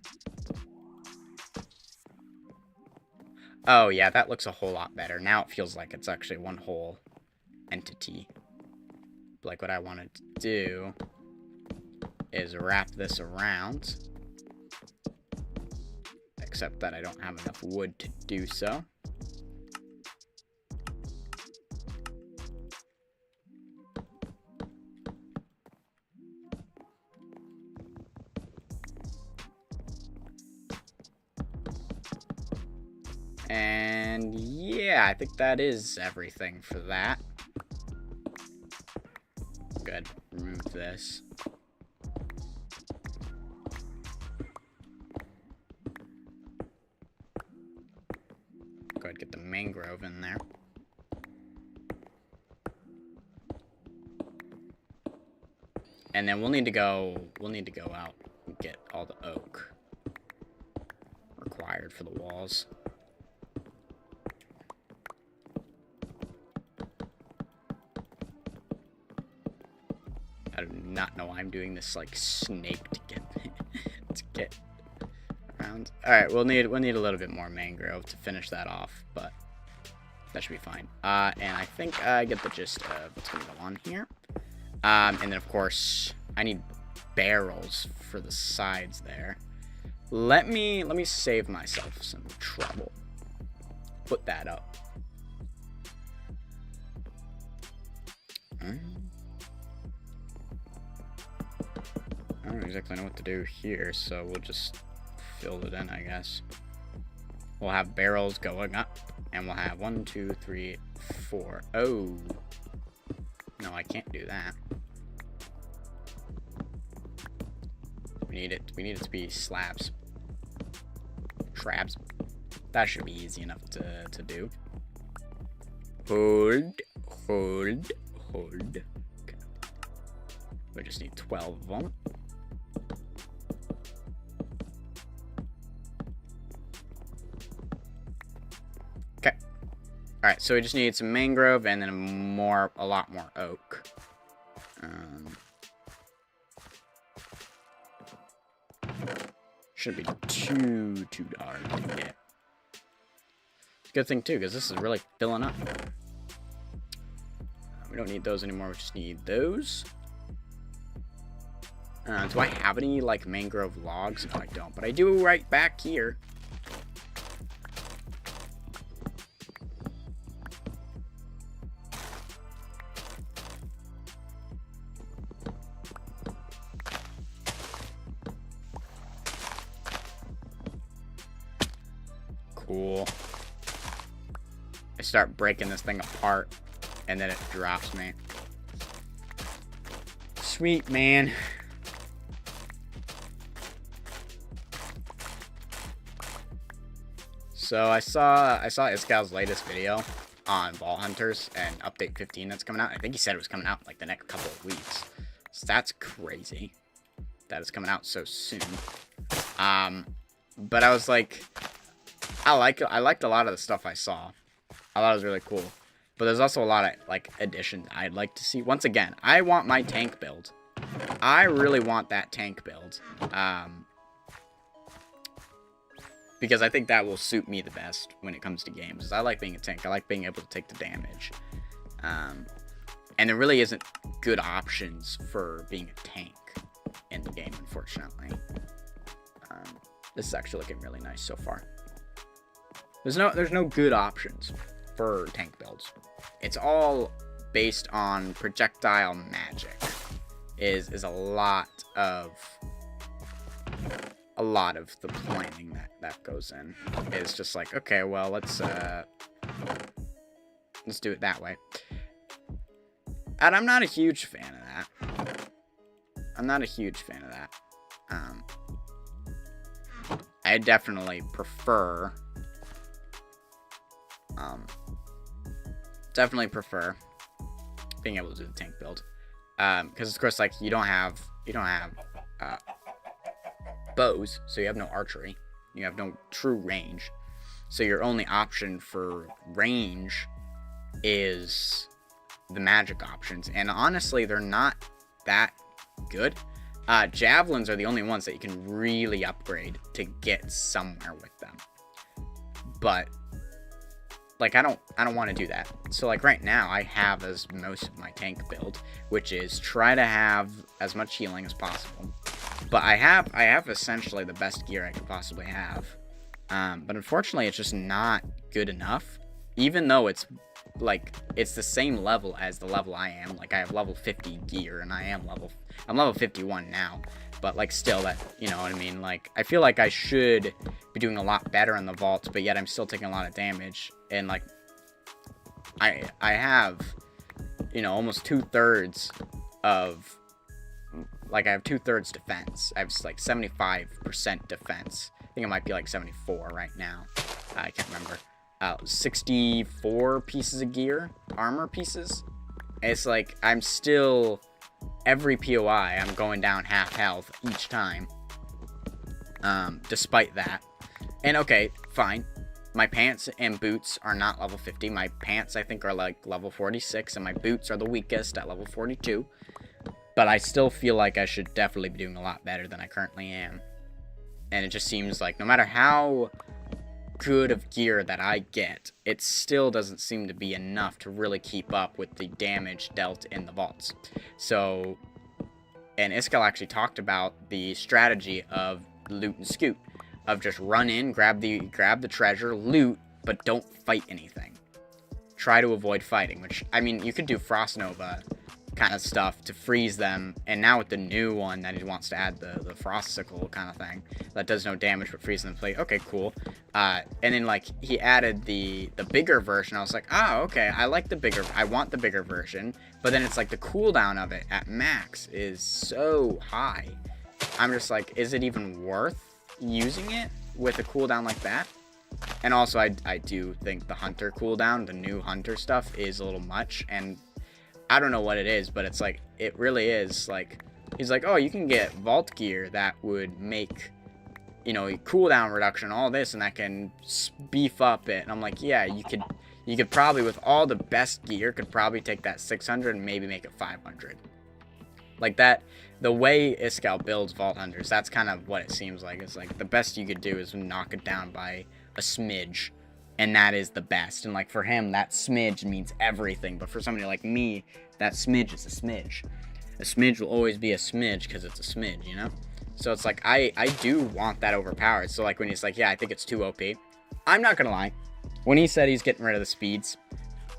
Oh, yeah, that looks a whole lot better. Now it feels like it's actually one whole entity. Like, what I wanted to do is wrap this around. Except that I don't have enough wood to do so. And yeah, I think that is everything for that. Good. Remove this. Go ahead and get the mangrove in there. And then we'll need to go out and get all the oak required for the walls. I do not know why I'm doing this like snake to get around. All right, we'll need a little bit more mangrove to finish that off, but that should be fine. And I think I get the gist of what's gonna go on here. And then of course I need barrels for the sides there. Let me save myself some trouble. Put that up. I don't exactly know what to do here, so we'll just fill it in, I guess. We'll have barrels going up, and we'll have 1, 2, 3, 4. Oh. No, I can't do that. we need it. We need it to be slabs. Trabs. That should be easy enough to do. Hold. Okay. We just need 12 of them. Okay. Alright, so we just need some mangrove and then a lot more oak. Shouldn't be too hard to get. It's a good thing too, because this is really filling up. We don't need those anymore, we just need those. Do I have any, like, mangrove logs? No, I don't, but I do right back here. Cool. I start breaking this thing apart, and then it drops me. Sweet, man. So I saw Iscal's latest video on Vault Hunters and update 15 that's coming out. I think he said it was coming out like the next couple of weeks. So that's crazy that it's coming out so soon. But I was like, I liked a lot of the stuff I saw. I thought it was really cool. But there's also a lot of, like, additions I'd like to see. Once again, I want my tank build. I really want that tank build. Because I think that will suit me the best when it comes to games. I like being a tank. I like being able to take the damage. And there really isn't good options for being a tank in the game, unfortunately. This is actually looking really nice so far. There's no good options for tank builds. It's all based on projectile magic. Is a lot of the planning that goes in. It's just like, okay, well, let's do it that way. And I'm not a huge fan of that. I definitely prefer being able to do the tank build, because of course, like, you don't have bows, so you have no archery, you have no true range, so your only option for range is the magic options, and honestly, they're not that good. Javelins are the only ones that you can really upgrade to get somewhere with them, but like, I don't want to do that. So like right now, I have as most of my tank build, which is try to have as much healing as possible. But I have essentially the best gear I could possibly have. But unfortunately, it's just not good enough. Even though it's like, it's the same level as the level I am. Like, I have level 50 gear, and I'm level 51 now. But like, still, that, you know what I mean? Like, I feel like I should be doing a lot better in the vaults, but yet I'm still taking a lot of damage. And like, I have, you know, almost 2/3 of, like, I have 2/3 defense. I have like 75% defense. I think it might be like 74 right now. I can't remember. 64 pieces of gear, armor pieces. It's like, I'm still, every POI, I'm going down half health each time. Despite that. And okay, fine. My pants and boots are not level 50. My pants, I think, are like level 46, and my boots are the weakest at level 42. But I still feel like I should definitely be doing a lot better than I currently am. And it just seems like no matter how good of gear that I get, it still doesn't seem to be enough to really keep up with the damage dealt in the vaults. So, and Iscal actually talked about the strategy of loot and scoot. Of just run in, grab the treasure, loot, but don't fight anything. Try to avoid fighting, which, I mean, you could do Frost Nova kind of stuff to freeze them, and now with the new one that he wants to add, the Frost Sickle kind of thing, that does no damage but freezes them play. Okay, cool. And then, like, he added the bigger version. I was like, oh, okay, I like the bigger, I want the bigger version, but then it's like the cooldown of it at max is so high. I'm just like, is it even worth using it with a cooldown like that? And also, I do think the Hunter cooldown, the new Hunter stuff, is a little much. And I don't know what it is, but it's like, it really is. Like, he's like, oh, you can get Vault gear that would make, you know, cooldown reduction, all this, and that can beef up it. And I'm like, yeah, you could probably, with all the best gear, could probably take that 600 and maybe make it 500. Like that, the way Iskall builds Vault Hunters, that's kind of what it seems like. It's like the best you could do is knock it down by a smidge, and that is the best. And like for him, that smidge means everything. But for somebody like me, that smidge is a smidge. A smidge will always be a smidge because it's a smidge, you know? So it's like, I do want that overpowered. So like when he's like, yeah, I think it's too OP. I'm not going to lie. When he said he's getting rid of the speeds,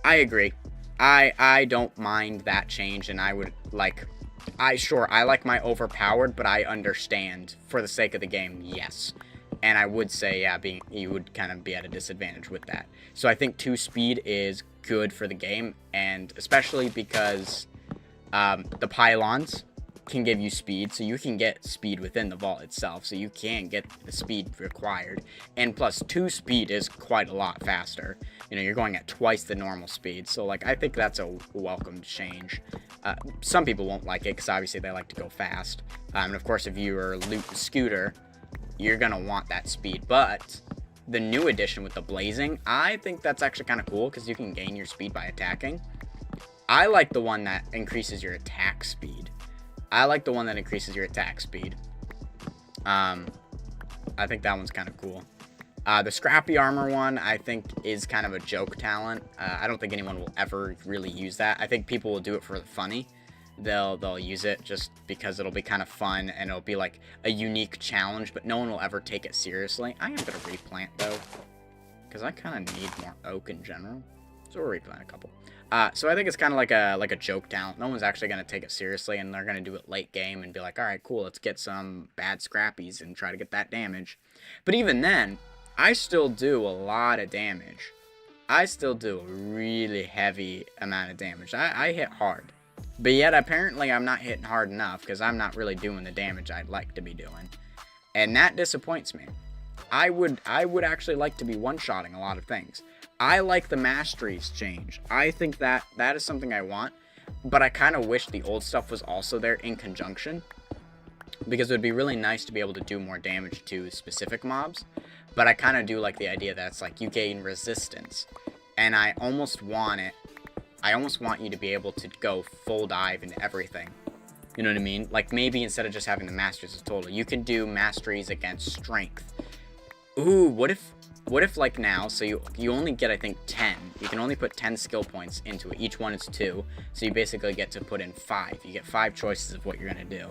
I agree. I don't mind that change, and I would like, I like my overpowered, but I understand for the sake of the game, yes. And I would say, yeah, you would kind of be at a disadvantage with that. So I think 2 speed is good for the game, and especially because the pylons can give you speed, so you can get speed within the vault itself, so you can get the speed required. And plus 2 speed is quite a lot faster. You know, you're going at twice the normal speed, so like I think that's a welcome change. Some people won't like it because obviously they like to go fast, and of course if you are loot the scooter, you're gonna want that speed. But the new addition with the blazing, I think that's actually kind of cool because you can gain your speed by attacking. I like the one that increases your attack speed. I think that one's kind of cool. The scrappy armor one, I think, is kind of a joke talent. I don't think anyone will ever really use that. I think people will do it for the funny. They'll use it just because it'll be kind of fun, and it'll be like a unique challenge, but no one will ever take it seriously. I am going to replant, though, because I kind of need more oak in general. So we'll replant a couple. So I think it's kind of like a joke talent. No one's actually going to take it seriously, and they're going to do it late game and be like, all right, cool, let's get some bad scrappies and try to get that damage. But even then, I still do a lot of damage. I still do a really heavy amount of damage. I hit hard. But yet, apparently, I'm not hitting hard enough because I'm not really doing the damage I'd like to be doing. And that disappoints me. I would actually like to be one-shotting a lot of things. I like the masteries change. I think that is something I want. But I kind of wish the old stuff was also there in conjunction, because it would be really nice to be able to do more damage to specific mobs. But I kind of do like the idea that it's like you gain resistance. And I almost want it. I almost want you to be able to go full dive into everything. You know what I mean? Like maybe instead of just having the masteries as total, you can do masteries against strength. Ooh, what if like now, so you only get, I think, 10. You can only put 10 skill points into it. Each one is 2. So you basically get to put in 5. You get 5 choices of what you're going to do.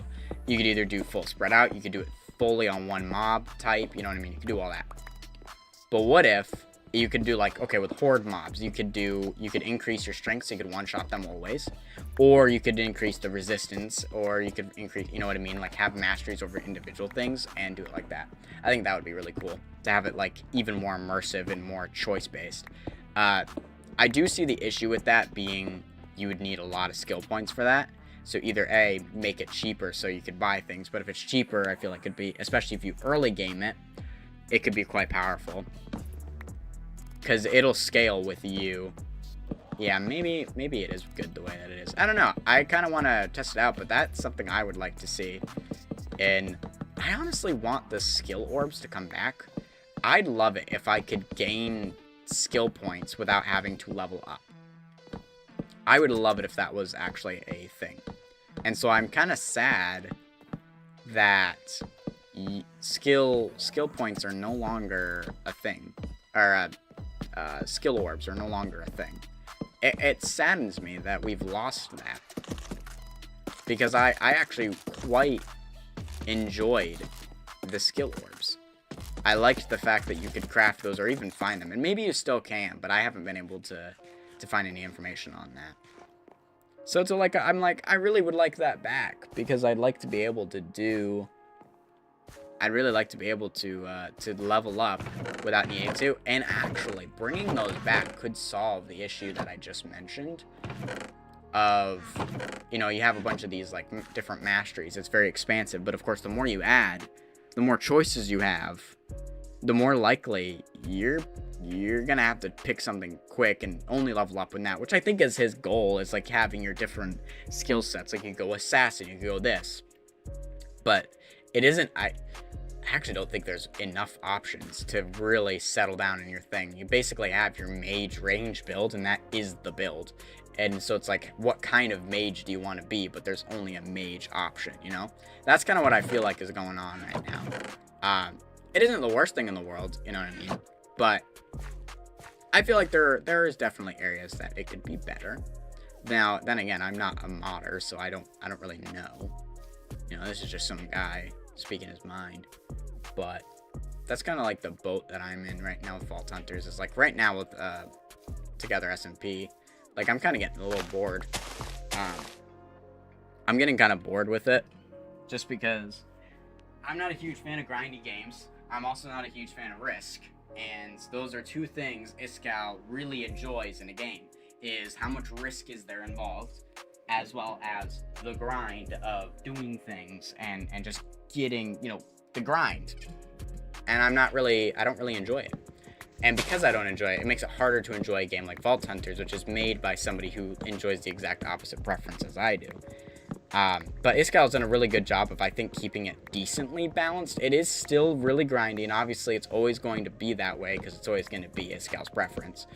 You could either do full spread out. You could do it fully on one mob type. You know what I mean? You could do all that. But what if you could do like, okay, with horde mobs, you could increase your strength so you could one-shot them always. Or you could increase the resistance, or you could increase, you know what I mean? Like have masteries over individual things and do it like that. I think that would be really cool to have it like even more immersive and more choice-based. I do see the issue with that being you would need a lot of skill points for that. So either A, make it cheaper so you could buy things, but if it's cheaper, I feel like it'd be, especially if you early game it, it could be quite powerful. Because it'll scale with you. Yeah, maybe it is good the way that it is. I don't know. I kind of want to test it out, but that's something I would like to see. And I honestly want the skill orbs to come back. I'd love it if I could gain skill points without having to level up. I would love it if that was actually a thing. And so I'm kind of sad that skill points are no longer a thing. Or skill orbs are no longer a thing. It saddens me that we've lost that. Because I actually quite enjoyed the skill orbs. I liked the fact that you could craft those or even find them. And maybe you still can, but I haven't been able to find any information on that. So it's like, I'm like, I really would like that back. Because I'd like to be able to do... I'd really like to be able to level up without needing to. And actually, bringing those back could solve the issue that I just mentioned. of, you know, you have a bunch of these like different masteries. It's very expansive, but of course the more you add, the more choices you have, the more likely you're gonna have to pick something quick and only level up in that, which I think is his goal, is like having your different skill sets. Like you go assassin, you go this, but it isn't. I actually don't think there's enough options to really settle down in your thing. You basically have your mage range build, and that is the build. And so it's like, what kind of mage do you want to be? But there's only a mage option, you know? That's kind of what I feel like is going on right now. It isn't the worst thing in the world, you know what I mean? But I feel like there is definitely areas that it could be better. Now, then again, I'm not a modder, so I don't really know. You know, this is just some guy speaking his mind. But that's kind of like the boat that I'm in right now with Vault Hunters. Is like right now with Together SMP, like I'm kind of getting a little bored. I'm getting kind of bored with it, just because I'm not a huge fan of grindy games. I'm also not a huge fan of Risk, and those are two things Iskall really enjoys in a game. Is how much risk is there involved, as well as the grind of doing things and just getting, you know, the grind. And I don't really enjoy it. And because I don't enjoy it, it makes it harder to enjoy a game like Vault Hunters, which is made by somebody who enjoys the exact opposite preference as I do. But Iskall's done a really good job of, I think, keeping it decently balanced. It is still really grindy, and obviously it's always going to be that way, because it's always going to be Iskall's preference,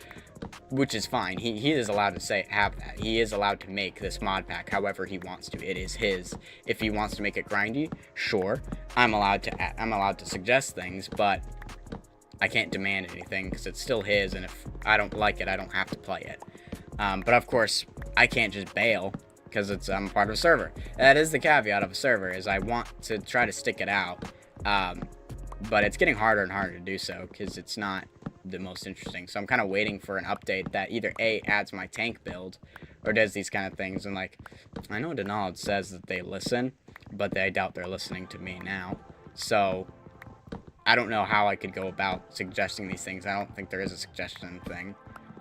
which is fine. He is allowed to have that. He is allowed to make this mod pack however he wants to. It is his. If he wants to make it grindy, sure, I'm allowed to suggest things, but I can't demand anything because it's still his, and if I don't like it, I don't have to play it. But of course, I can't just bail because I'm part of a server. That is the caveat of a server, is I want to try to stick it out, but it's getting harder and harder to do so because it's not the most interesting. So I'm kind of waiting for an update that either A, adds my tank build, or does these kind of things. And like, I know Donald says that they listen, but I doubt they're listening to me now. So I don't know how I could go about suggesting these things. I don't think there is a suggestion thing.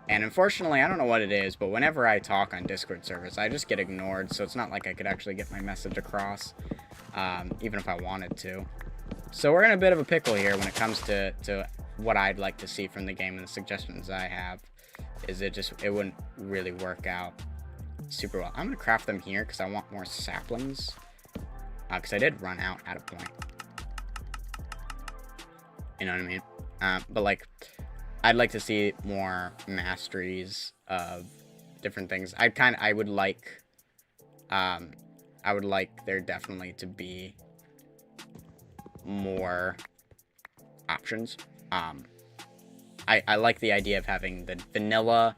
And unfortunately, I don't know what it is, but whenever I talk on Discord servers, I just get ignored. So it's not like I could actually get my message across, even if I wanted to. So we're in a bit of a pickle here when it comes to what I'd like to see from the game, and the suggestions I have is it wouldn't really work out super well. I'm going to craft them here because I want more saplings, because I did run out at a point. You know what I mean? But like, I'd like to see more masteries of different things. I would like there definitely to be more options. I like the idea of having the vanilla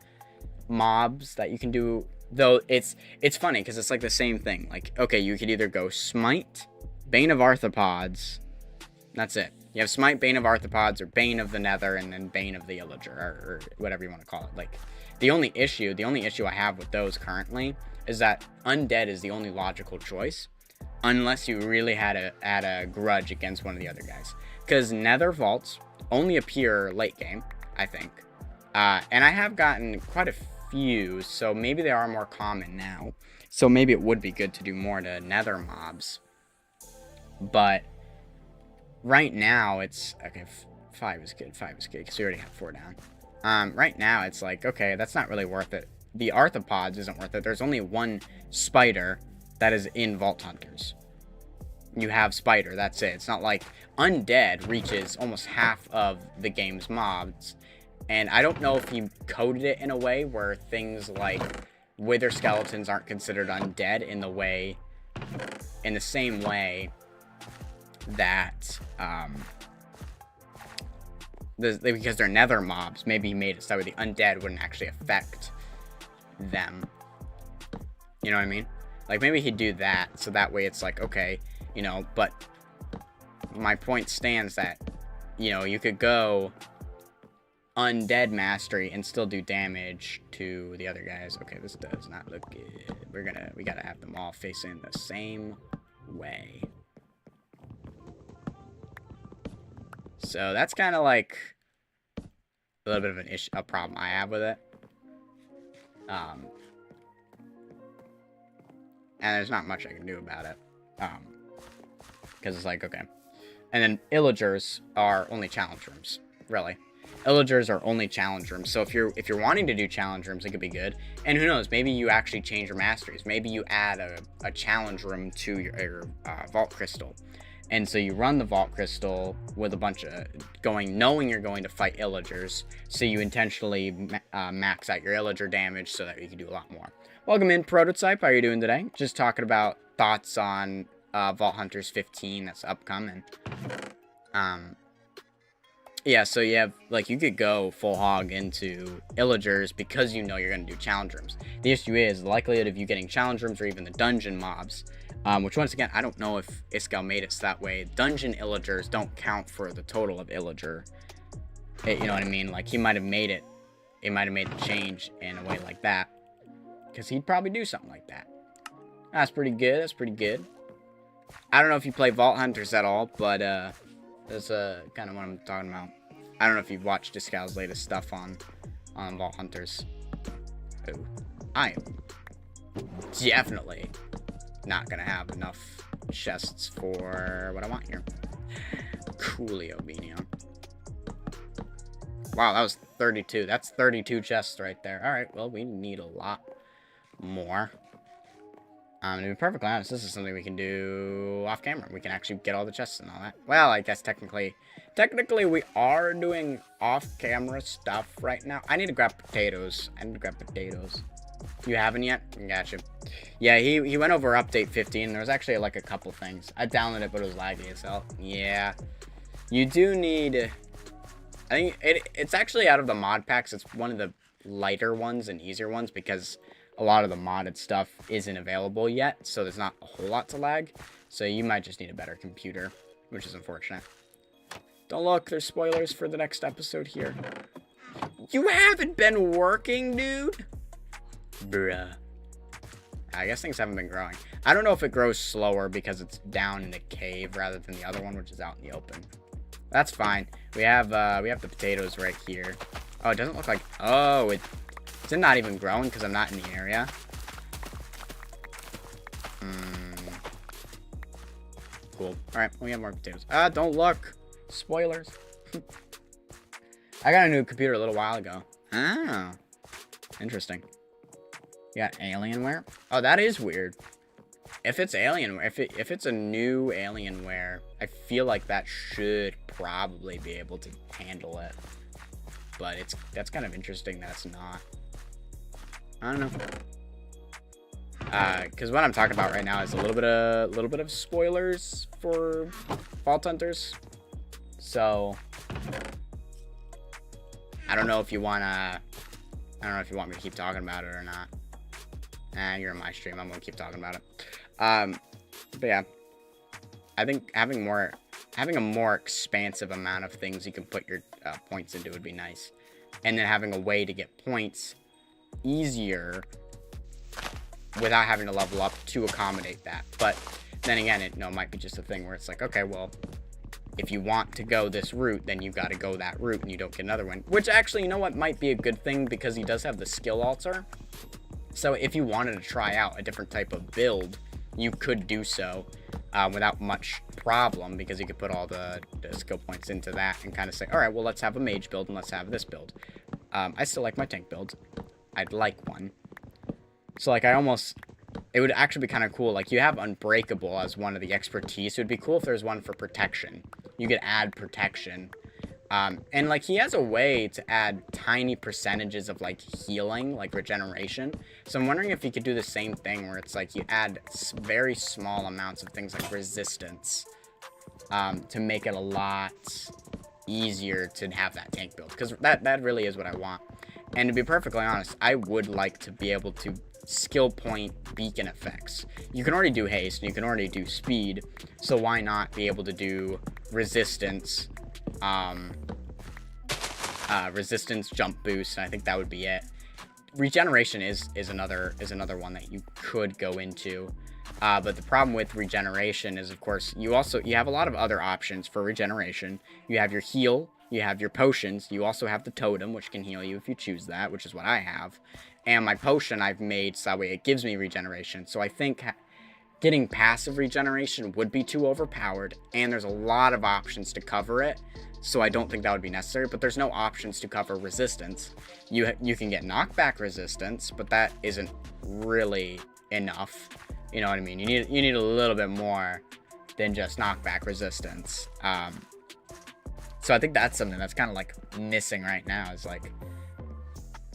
mobs that you can do, though it's funny because it's like the same thing. Like, okay, you could either go Smite, Bane of Arthropods, that's it. You have Smite, Bane of Arthropods, or Bane of the Nether, and then Bane of the Illager, or whatever you want to call it. Like, the only issue I have with those currently is that Undead is the only logical choice, unless you really had a grudge against one of the other guys. Because Nether Vaults only appear late game, I think. And I have gotten quite a few, so maybe they are more common now. So maybe it would be good to do more to Nether mobs. But right now, it's... Okay, 5 is good, because we already have 4 down. Right now, it's like, okay, that's not really worth it. The Arthropods isn't worth it. There's only one spider that is in Vault Hunters. You have Spider, that's it. It's not like Undead reaches almost half of the game's mobs. And I don't know if he coded it in a way where things like Wither Skeletons aren't considered undead in the same way that, because they're Nether mobs, maybe he made it so the undead wouldn't actually affect them. You know what I mean? Like, maybe he'd do that, so that way it's like, okay, you know, but my point stands that, you know, you could go Undead Mastery and still do damage to the other guys. Okay, this does not look good. We gotta have them all facing the same way. So that's kind of like a little bit of a problem I have with it. and there's not much I can do about it. Because it's like, okay. And then Illagers are only challenge rooms, really. Illagers are only challenge rooms. So if you're wanting to do challenge rooms, it could be good. And who knows, maybe you actually change your masteries. Maybe you add a challenge room to your vault crystal. And so you run the vault crystal with a bunch of knowing you're going to fight Illagers. So you intentionally max out your Illager damage so that you can do a lot more. Welcome in, Prototype. How are you doing today? Just talking about thoughts on Vault Hunters 15 that's upcoming. Yeah, so you have, like, you could go full hog into Illagers because you know you're going to do challenge rooms. The issue is the likelihood of you getting challenge rooms or even the dungeon mobs, which once again, I don't know if Iskall made it so that way. Dungeon Illagers don't count for the total of Illager. You know what I mean? Like, he might have made it, might have made the change in a way like that, because he'd probably do something like that. That's pretty good, that's pretty good. I don't know if you play Vault Hunters at all, but, that's kind of what I'm talking about. I don't know if you've watched Iskall's latest stuff on Vault Hunters. Ooh, I am definitely not gonna have enough chests for what I want here. Coolio Beanio. Wow, that was 32. That's 32 chests right there. Alright, well, we need a lot more. To be perfectly honest, this is something we can do off camera. We can actually get all the chests and all that. Well, I guess technically we are doing off-camera stuff right now. I need to grab potatoes. You haven't yet? Gotcha. Yeah, he went over update 15. There was actually like a couple things. I downloaded it, but it was laggy as hell. Yeah. You do need... I think it's actually out of the mod packs. It's one of the lighter ones and easier ones because a lot of the modded stuff isn't available yet, so there's not a whole lot to lag. So you might just need a better computer, which is unfortunate. Don't look, there's spoilers for the next episode here. You haven't been working, dude? Bruh. I guess things haven't been growing. I don't know if it grows slower because it's down in a cave rather than the other one, which is out in the open. That's fine. We have the potatoes right here. Oh, it doesn't look like... Oh, is it not even growing because I'm not in the area? Cool. Alright, we have more potatoes. Don't look. Spoilers. I got a new computer a little while ago. Oh. Interesting. You got Alienware? Oh, that is weird. If it's Alienware, if it's a new Alienware, I feel like that should probably be able to handle it. But that's kind of interesting that it's not. I don't know. Because what I'm talking about right now is a little bit of spoilers for Vault Hunters. So I don't know if you want me to keep talking about it or not. You're in my stream. I'm gonna keep talking about it. But yeah, I think having a more expansive amount of things you can put your points into would be nice, and then having a way to get points easier without having to level up to accommodate that. But then again, it might be just a thing where it's like, okay, well, if you want to go this route, then you've got to go that route, and you don't get another one. Which actually, you know what, might be a good thing because he does have the skill altar. So if you wanted to try out a different type of build, you could do so without much problem, because you could put all the skill points into that and kind of say, all right, well, let's have a mage build and let's have this build. I still like my tank build. I'd like one. So, like, it would actually be kind of cool. Like, you have Unbreakable as one of the expertise. It would be cool if there's one for protection. You could add protection. And, like, he has a way to add tiny percentages of, like, healing, like regeneration. So I'm wondering if he could do the same thing where it's, like, you add very small amounts of things like resistance to make it a lot easier to have that tank build. Because that really is what I want. And to be perfectly honest, I would like to be able to skill point beacon effects. You can already do haste, and you can already do speed. So why not be able to do resistance... resistance, jump boost, and I think that would be it. Regeneration is another one that you could go into, but the problem with regeneration is, of course, you have a lot of other options for regeneration. You have your heal, you have your potions, you also have the totem, which can heal you if you choose that, which is what I have, and my potion I've made so that way it gives me regeneration. So I think getting passive regeneration would be too overpowered, and there's a lot of options to cover it, so I don't think that would be necessary. But there's no options to cover resistance. You can get knockback resistance, but that isn't really enough. You know what I mean? You need a little bit more than just knockback resistance. So I think that's something that's kind of like missing right now. Is like,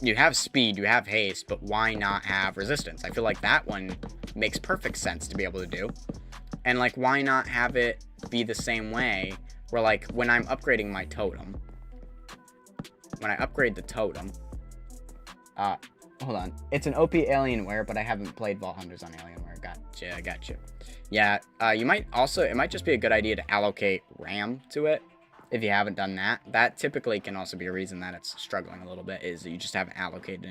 you have speed, you have haste, but why not have resistance? I feel like that one makes perfect sense to be able to do. And like, why not have it be the same way where like when I'm upgrading my totem, when I upgrade the totem, hold on, it's an OP Alienware, but I haven't played Vault Hunters on Alienware. Gotcha. Yeah, you might also, it might just be a good idea to allocate RAM to it. If you haven't done that, that typically can also be a reason that it's struggling a little bit, is that you just haven't allocated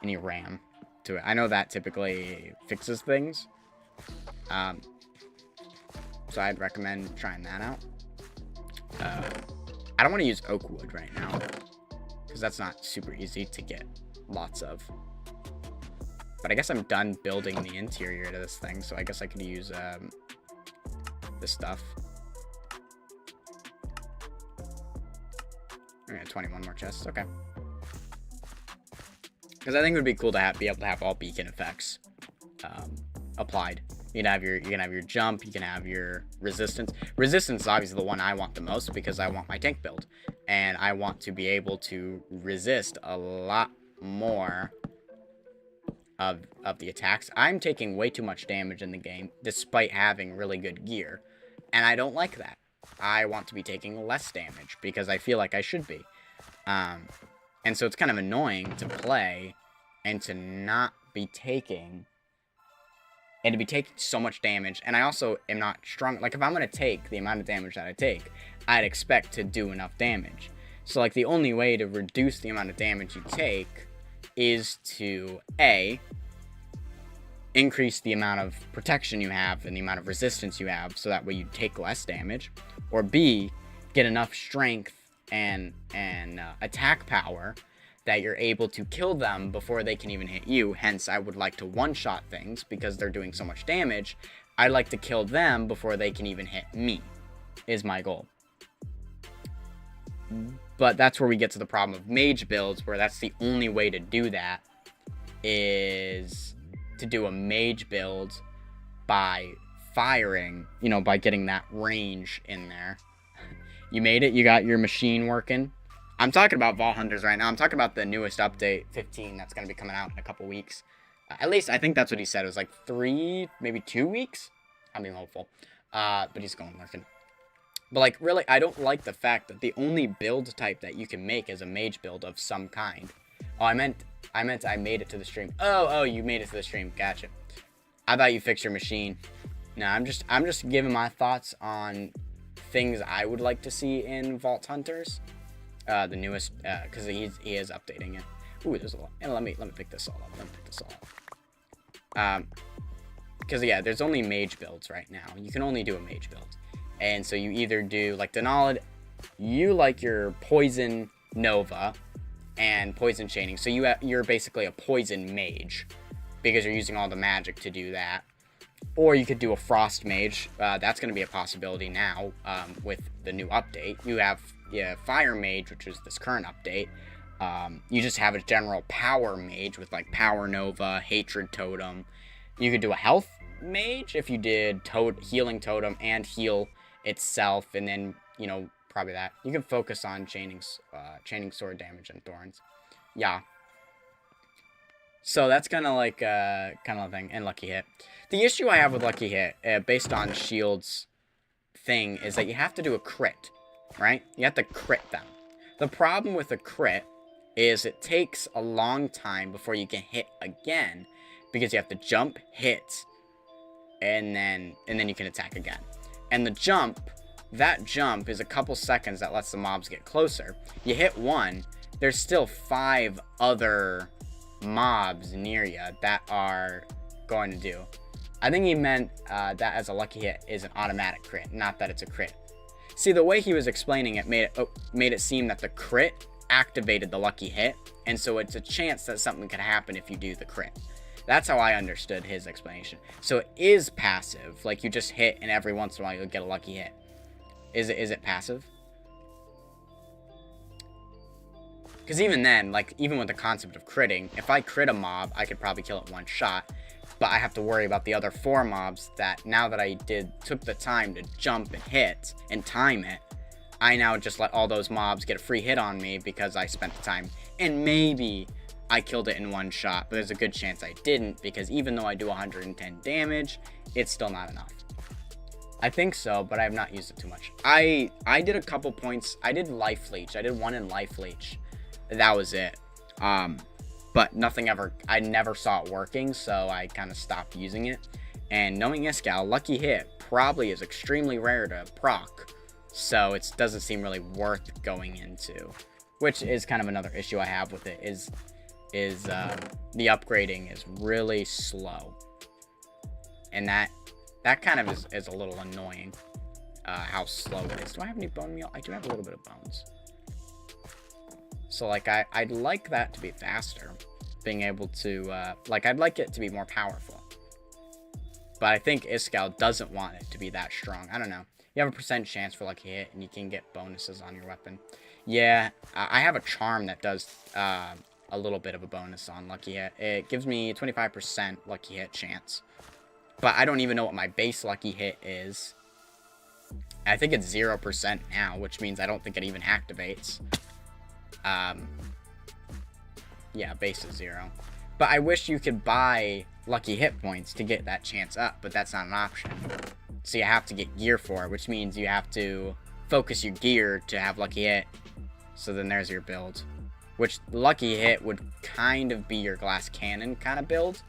any RAM to it. I know that typically fixes things. So I'd recommend trying that out. I don't want to use oak wood right now, because that's not super easy to get lots of. But I guess I'm done building the interior to this thing, so I guess I could use this stuff. All right, 21 more chests. Okay. Because I think it would be cool to be able to have all beacon effects applied. You can have your jump. You can have your resistance. Resistance is obviously the one I want the most, because I want my tank build, and I want to be able to resist a lot more of the attacks. I'm taking way too much damage in the game, despite having really good gear, and I don't like that. I want to be taking less damage, because I feel like I should be. And so it's kind of annoying to play and to not be taking, and to be taking so much damage. And I also am not strong. Like, if I'm going to take the amount of damage that I take, I'd expect to do enough damage. So, like, the only way to reduce the amount of damage you take is to, A, increase the amount of protection you have and the amount of resistance you have, so that way you take less damage, or B, get enough strength and attack power that you're able to kill them before they can even hit you. Hence, I would like to one-shot things, because they're doing so much damage. I'd like to kill them before they can even hit me, is my goal. But that's where we get to the problem of mage builds, where that's the only way to do that, is to do a mage build by firing, you know, by getting that range in there. You made it, you got your machine working. I'm talking about Vault Hunters right now. I'm talking about the newest update, 15, that's going to be coming out in a couple weeks. At least, I think that's what he said. It was like 3, maybe 2 weeks? I'm being hopeful. But he's going working. But, like, really, I don't like the fact that the only build type that you can make is a mage build of some kind. Oh, I meant I made it to the stream. Oh, you made it to the stream. Gotcha. I thought you fixed your machine. No, I'm just giving my thoughts on things I would like to see in Vault Hunters. The newest, because he is updating it. Ooh, there's a lot. And let me pick this all up. Because yeah, there's only mage builds right now. You can only do a mage build, and so you either do like Denali, you like your poison nova and poison chaining. So you're basically a poison mage, because you're using all the magic to do that. Or you could do a frost mage. That's going to be a possibility now with the new update. You have fire mage, which is this current update. You just have a general power mage with like power nova, hatred totem. You could do a health mage if you did healing totem and heal itself, and then, you know, probably that. You can focus on chaining sword damage and thorns. Yeah. So that's kind of like a thing. And lucky hit. The issue I have with lucky hit, based on Shield's thing, is that you have to do a crit, right? You have to crit them. The problem with a crit is it takes a long time before you can hit again, because you have to jump, hit, and then you can attack again. And that jump is a couple seconds that lets the mobs get closer. You hit one, there's still 5 other mobs near you that are going to do. I think he meant that as a lucky hit is an automatic crit, not that it's a crit. See, the way he was explaining it made it seem that the crit activated the lucky hit, and so it's a chance that something could happen if you do the crit. That's how I understood his explanation. So it is passive. Like, you just hit, and every once in a while you'll get a lucky hit. Is it passive? Because even then, like, even with the concept of critting, if I crit a mob, I could probably kill it in one shot. But I have to worry about the other 4 mobs that, now that I took the time to jump and hit and time it, I now just let all those mobs get a free hit on me because I spent the time. And maybe I killed it in one shot, but there's a good chance I didn't, because even though I do 110 damage, it's still not enough. I think so, but I have not used it too much. I did a couple points. I did Life Leech. I did one in Life Leech. That was it. But nothing ever, I never saw it working, so I kind of stopped using it. And knowing Iskall, Lucky Hit probably is extremely rare to proc, so it doesn't seem really worth going into. Which is kind of another issue I have with it, is the upgrading is really slow. And that kind of is a little annoying, how slow it is. Do I have any bone meal? I do have a little bit of bones. So, like, I'd like that to be faster. Being able to, like, I'd like it to be more powerful. But I think Iskall doesn't want it to be that strong. I don't know. You have a % chance for Lucky Hit, and you can get bonuses on your weapon. Yeah, I have a charm that does a little bit of a bonus on Lucky Hit. It gives me 25% Lucky Hit chance. But I don't even know what my base Lucky Hit is. I think it's 0% now, which means I don't think it even activates. Yeah, base is 0. But I wish you could buy lucky hit points to get that chance up, but that's not an option. So you have to get gear for it, which means you have to focus your gear to have lucky hit. So then there's your build. Which lucky hit would kind of be your glass cannon kind of build,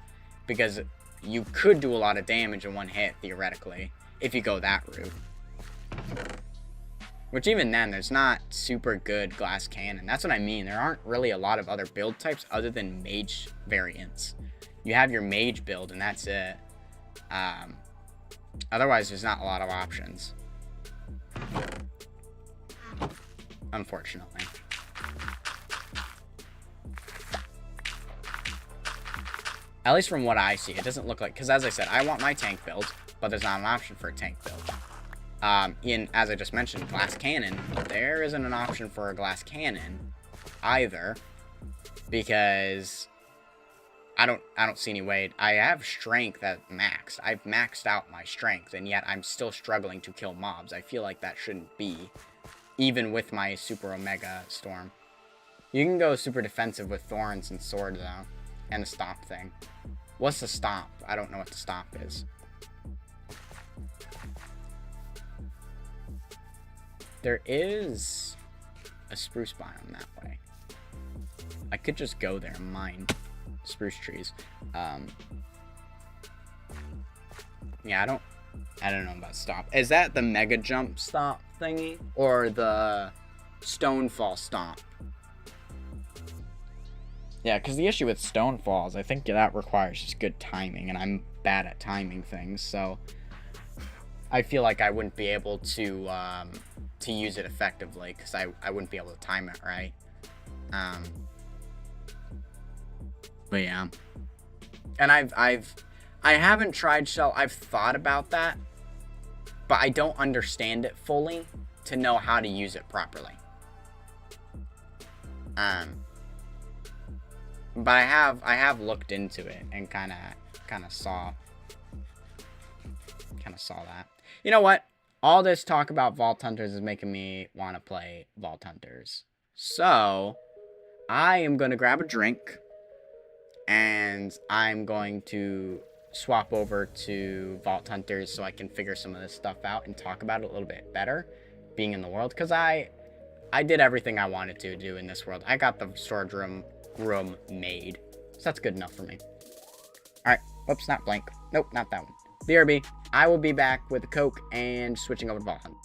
because you could do a lot of damage in one hit, theoretically, if you go that route. Which even then, there's not super good glass cannon. That's what I mean. There aren't really a lot of other build types other than mage variants. You have your mage build, and that's it. Otherwise, there's not a lot of options. Unfortunately. At least from what I see, it doesn't look like... Because as I said, I want my tank build, but there's not an option for a tank build. As I just mentioned, glass cannon, there isn't an option for a glass cannon either, because I don't see any way. I have strength at max. I've maxed out my strength, and yet I'm still struggling to kill mobs. I feel like that shouldn't be, even with my super omega storm. You can go super defensive with thorns and sword though, and the stomp thing. What's the stomp? I don't know what the stomp is. There is a spruce biome that way. I could just go there and mine spruce trees. Yeah, I don't know about stomp. Is that the mega jump stomp thingy, or the stonefall stomp? Yeah, because the issue with stonefalls, I think that requires just good timing, and I'm bad at timing things, so I feel like I wouldn't be able to use it effectively, because I wouldn't be able to time it right. But yeah, and I haven't tried shell. I've thought about that, but I don't understand it fully to know how to use it properly. But I have looked into it and kind of saw that. You know what? All this talk about Vault Hunters is making me want to play Vault Hunters. So, I am going to grab a drink, and I'm going to swap over to Vault Hunters so I can figure some of this stuff out and talk about it a little bit better, being in the world. Because I did everything I wanted to do in this world. I got the storage room made. So that's good enough for me. Alright. Oops, not blank. Nope, not that one. BRB. I will be back with a Coke and switching over to Vault Hunt.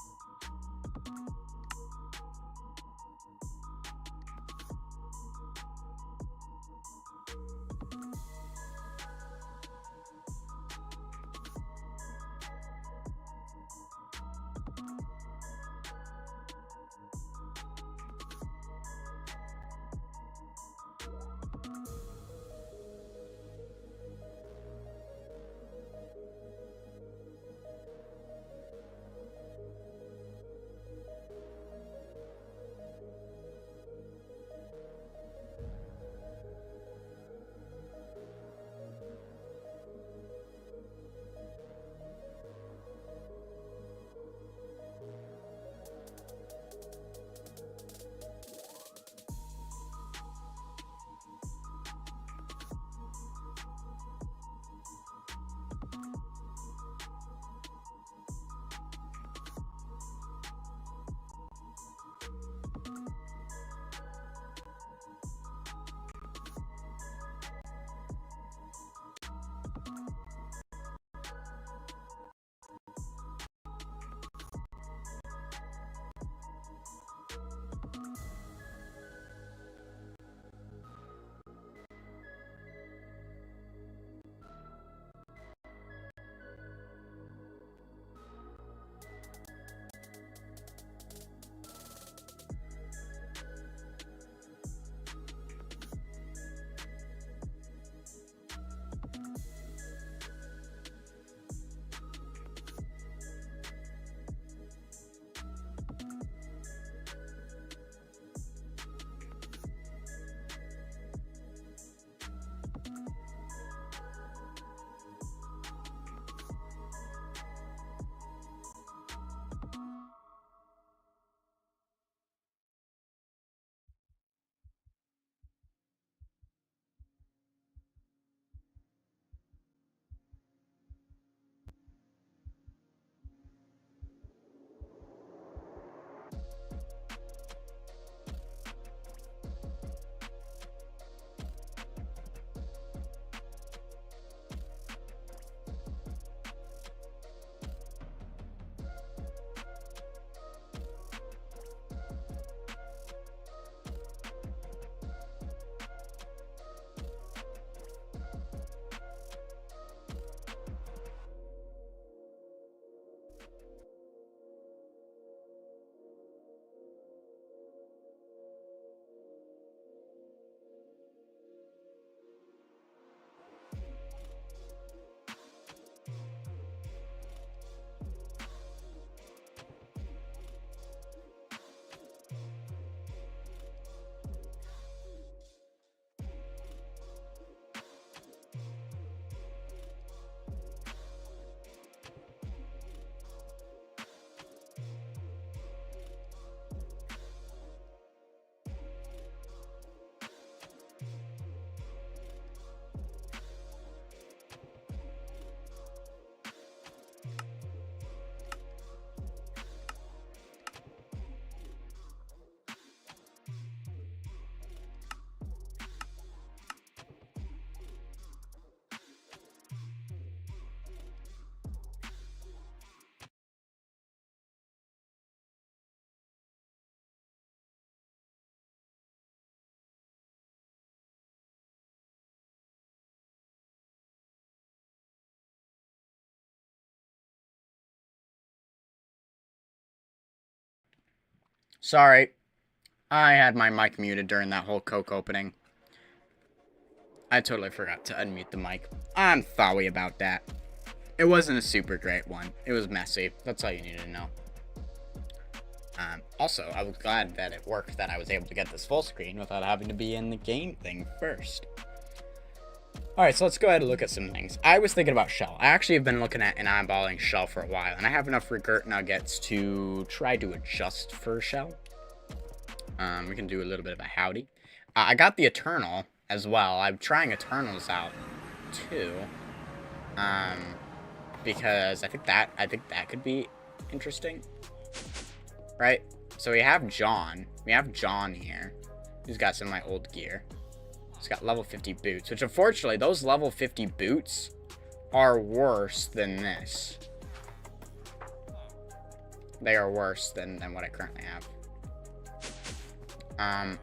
Sorry, I had my mic muted during that whole Coke opening. I totally forgot to unmute the mic. I'm sorry about that. It wasn't a super great one. It was messy. That's all you need to know. Also, I was glad that it worked, that I was able to get this full screen without having to be in the game thing first. Alright, so let's go ahead and look at some things. I was thinking about Shell. I actually have been looking at and eyeballing Shell for a while, and I have enough Regurt Nuggets to try to adjust for Shell. We can do a little bit of a howdy. I got the Eternal as well. I'm trying Eternals out too. Because I think that could be interesting. Right? So we have John. We have John here, who's got some of my old gear. He's got level 50 boots, which unfortunately, those level 50 boots are worse than this. They are worse than what I currently have.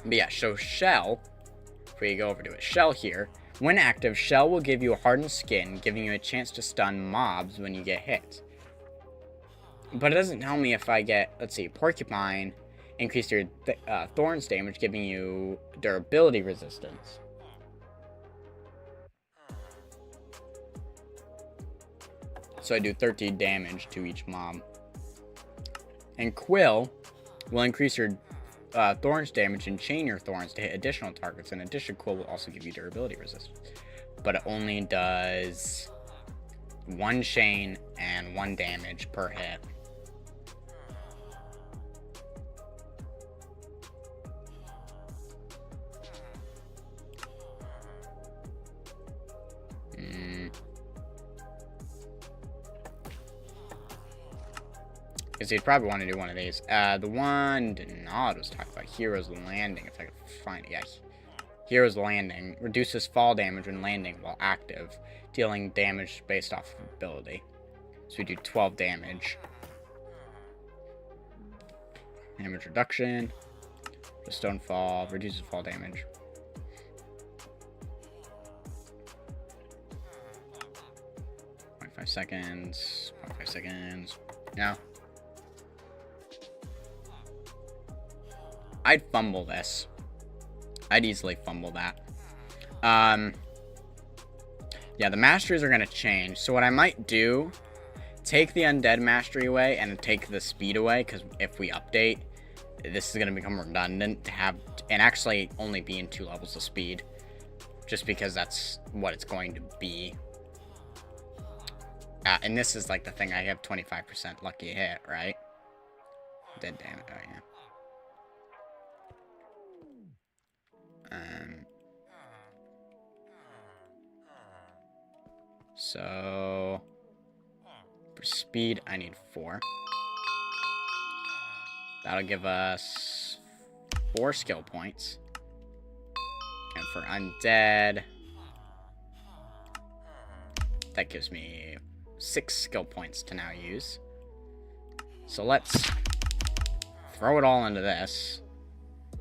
But yeah, so Shell, if we go over to it, Shell here. When active, Shell will give you a hardened skin, giving you a chance to stun mobs when you get hit. But it doesn't tell me if I get, let's see, Porcupine, increase your Thorns damage, giving you durability resistance. So I do 13 damage to each mob. And Quill will increase your Thorns damage and chain your Thorns to hit additional targets. In addition, Quill will also give you durability resistance. But it only does 1 chain and 1 damage per hit. Because you'd probably want to do one of these. The one Denard was talking about, Hero's Landing, if I could find it. Yeah, Hero's Landing reduces fall damage when landing while active, dealing damage based off of ability. So we do 12 damage. Damage reduction. The stone fall reduces fall damage. .5 seconds. 0.5 seconds. No. I'd fumble this. I'd easily fumble that. Yeah, the masteries are going to change. So what I might do, take the undead mastery away and take the speed away, because if we update, this is going to become redundant to have, and actually only be in 2 levels of speed, just because that's what it's going to be. And this is like the thing, I have 25% lucky hit, right? Dead damage, oh yeah. So for speed, I need 4. That'll give us 4 skill points. And for undead, that gives me 6 skill points to now use. So let's throw it all into this.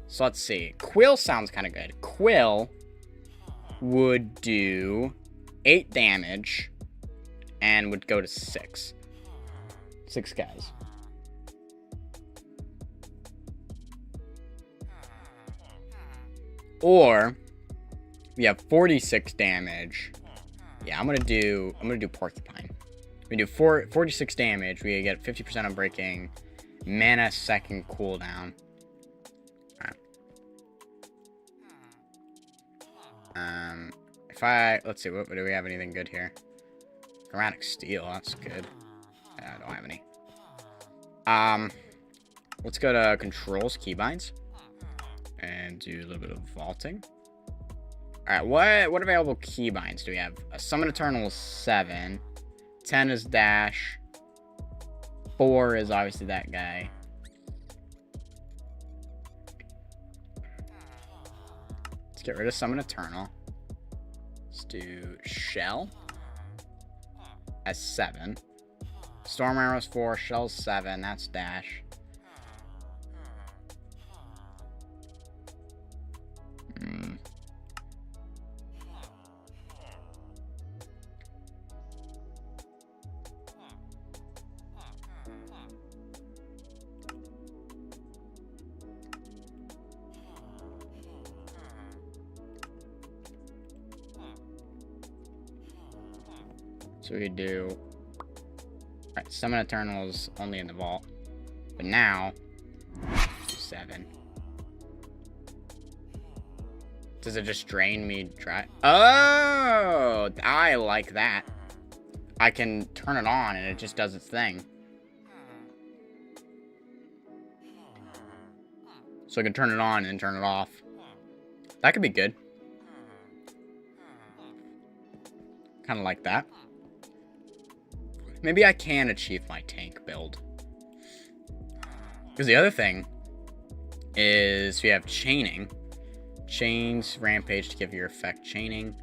So let's see. Quill sounds kind of good. Quill would do 8 damage and would go to 6. 6 guys. Or we have 46 damage. Yeah, I'm gonna do Porcupine. We do 46 damage. We get 50% on breaking. Mana second cooldown. Let's see, what do we have anything good here? Chromatic Steel, that's good. I don't have any. Let's go to Controls, Keybinds. And do a little bit of vaulting. Alright, what available keybinds do we have? Summon Eternal is 7. 10 is Dash. 4 is obviously that guy. Let's get rid of Summon Eternal. Let's do Shell as 7. Storm Arrow's 4, Shell's 7, that's Dash. So we do... Alright, Summon Eternals only in the vault. But now... 7. Does it just drain me dry? Oh! I like that. I can turn it on and it just does its thing. So I can turn it on and turn it off. That could be good. Kind of like that. Maybe I can achieve my tank build. Because the other thing is we have chaining. Chains, rampage to give your effect chaining.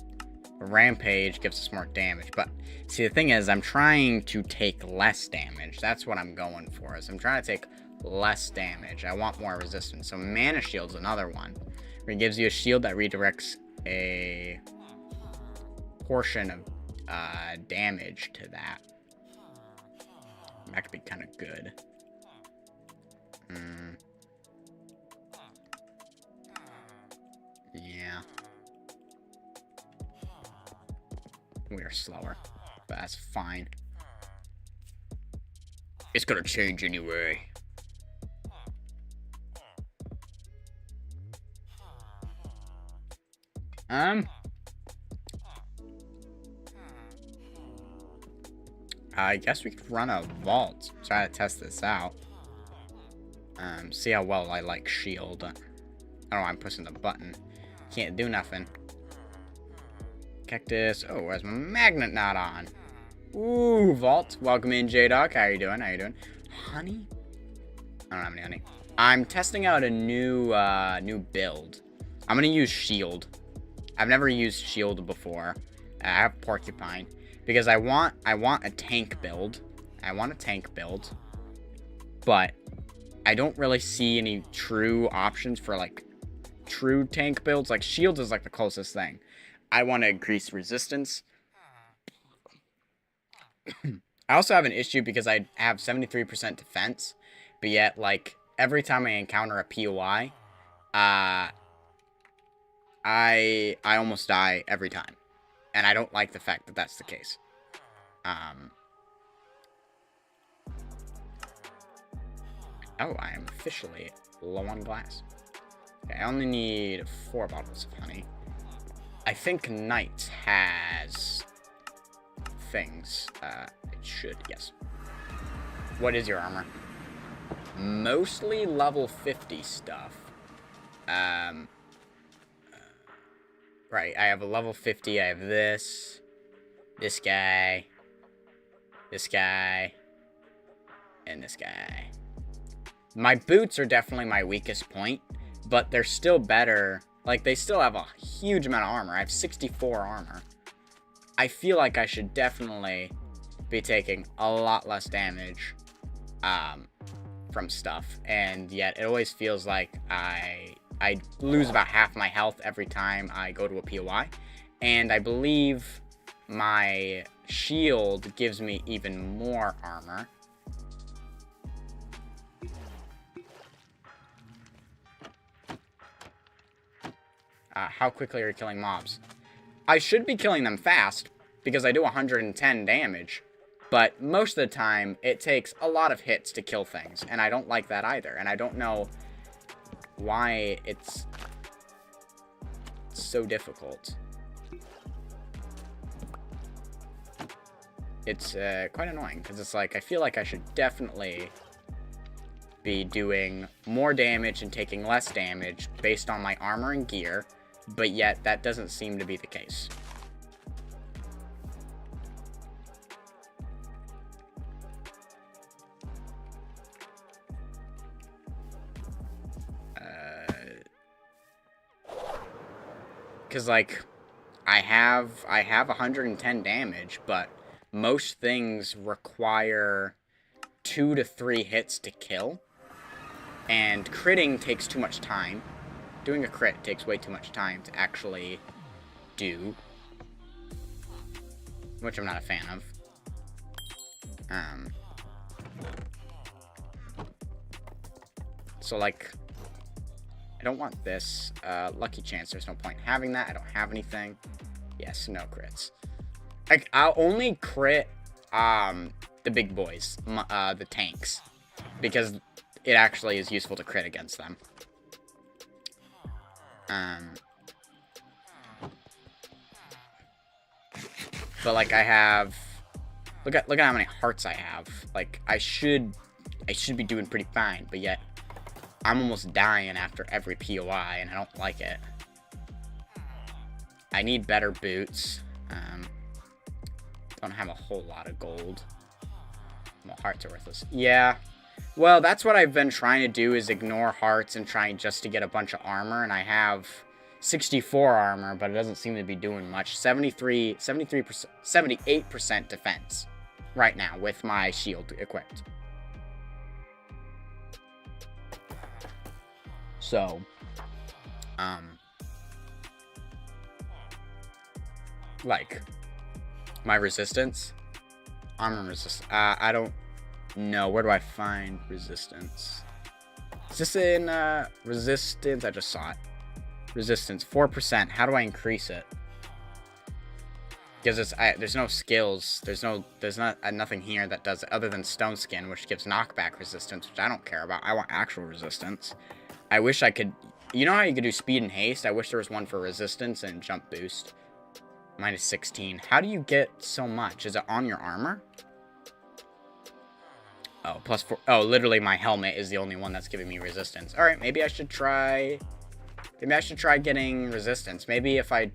Rampage gives us more damage. But see, the thing is, I'm trying to take less damage. That's what I'm going for. Is I'm trying to take less damage. I want more resistance. So Mana Shield's another one. Where it gives you a shield that redirects a portion of damage to that. That could be kind of good. Yeah. We are slower, but that's fine. It's gonna change anyway. I guess we could run a vault. Try to test this out. See how well I like shield. I don't know why I'm pushing the button. Can't do nothing. Cactus. Oh, where's my magnet not on? Ooh, vault. Welcome in, J-Dog. How you doing? How you doing? Honey? I don't have any honey. I'm testing out a new build. I'm gonna use shield. I've never used shield before. I have porcupine because I want a tank build. I want a tank build, but I don't really see any true options for like true tank builds. Like shield is like the closest thing. I want to increase resistance. I also have an issue because I have 73% defense, but yet like every time I encounter a POI, I almost die every time, and I don't like the fact that that's the case. Oh, I am officially low on glass. Okay, I only need 4 bottles of honey. I think Knight has things. It should, yes. What is your armor? Mostly level 50 stuff. Right, I have a level 50. I have this guy, and this guy. My boots are definitely my weakest point, but they're still better. Like, they still have a huge amount of armor. I have 64 armor. I feel like I should definitely be taking a lot less damage from stuff, and yet it always feels like I lose about half my health every time I go to a POI, and I believe my shield gives me even more armor. How quickly are you killing mobs? I should be killing them fast, because I do 110 damage, but most of the time, it takes a lot of hits to kill things, and I don't like that either, and I don't know why it's so difficult. It's quite annoying, because it's like, I feel like I should definitely be doing more damage and taking less damage based on my armor and gear, but yet that doesn't seem to be the case. Because, like, I have 110 damage, but most things require 2 to 3 hits to kill, and critting takes too much time. Doing a crit takes way too much time to actually do, which I'm not a fan of. So, like, I don't want this. Lucky chance, there's no point in having that. I don't have anything. Yes, no crits. I'll only crit the big boys, the tanks, because it actually is useful to crit against them. But like I have, look at how many hearts I have. Like I should be doing pretty fine, but yet I'm almost dying after every POI, and I don't like it. I need better boots. Don't have a whole lot of gold. Well, hearts are worthless. Yeah. Well, that's what I've been trying to do, is ignore hearts and trying just to get a bunch of armor, and I have 64 armor, but it doesn't seem to be doing much. 78% defense right now with my shield equipped. So, like, my resistance, armor resistance, I don't know, where do I find resistance? Is this in, resistance? I just saw it. Resistance, 4%, how do I increase it? Because there's no skills, there's nothing here that does it, other than stone skin, which gives knockback resistance, which I don't care about. I want actual resistance. I wish I could, you know how you could do speed and haste? I wish there was one for resistance and jump boost. Minus 16. How do you get so much? Is it on your armor? Oh, plus 4. Oh, literally my helmet is the only one that's giving me resistance. Alright, maybe I should try getting resistance. Maybe if I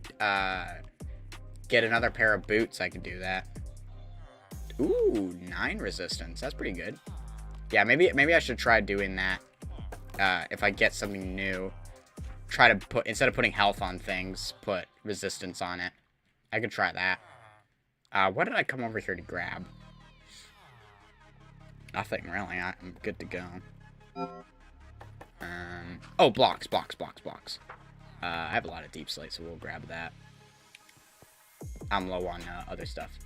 get another pair of boots, I could do that. Ooh, 9 resistance. That's pretty good. Yeah, maybe I should try doing that. If I get something new, try to put, instead of putting health on things, put resistance on it. I could try that. What did I come over here to grab? Nothing, really. I'm good to go. Oh, blocks. I have a lot of deep slate, so we'll grab that. I'm low on other stuff.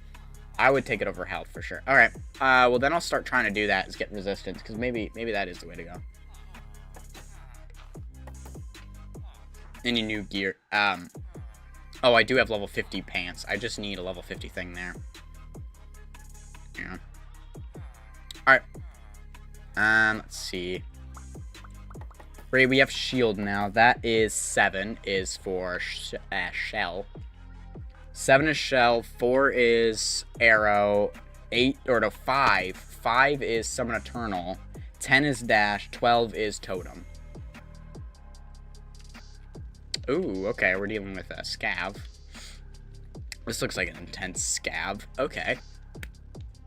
I would take it over health for sure. Alright, well then I'll start trying to do that, is get resistance, because maybe that is the way to go. Any new gear? Oh, I do have level 50 pants. I just need a level 50 thing there. Yeah. Alright. Let's see. We have shield now. That is 7 is for shell. 7 is shell. 4 is arrow. 5. 5 is summon eternal. 10 is dash. 12 is totem. Ooh, okay, we're dealing with a scav. This looks like an intense scav. Okay.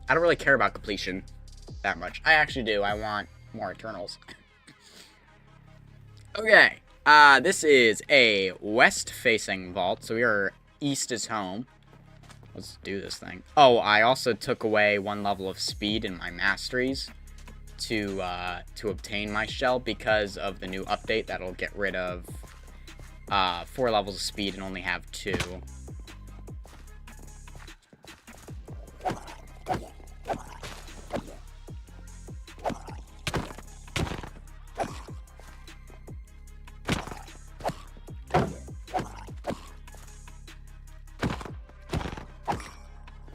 I don't really care about completion that much. I actually do. I want more Eternals. Okay. This is a west-facing vault, so we are east is home. Let's do this thing. Oh, I also took away 1 level of speed in my masteries to obtain my shell because of the new update that'll get rid of 4 levels of speed and only have 2.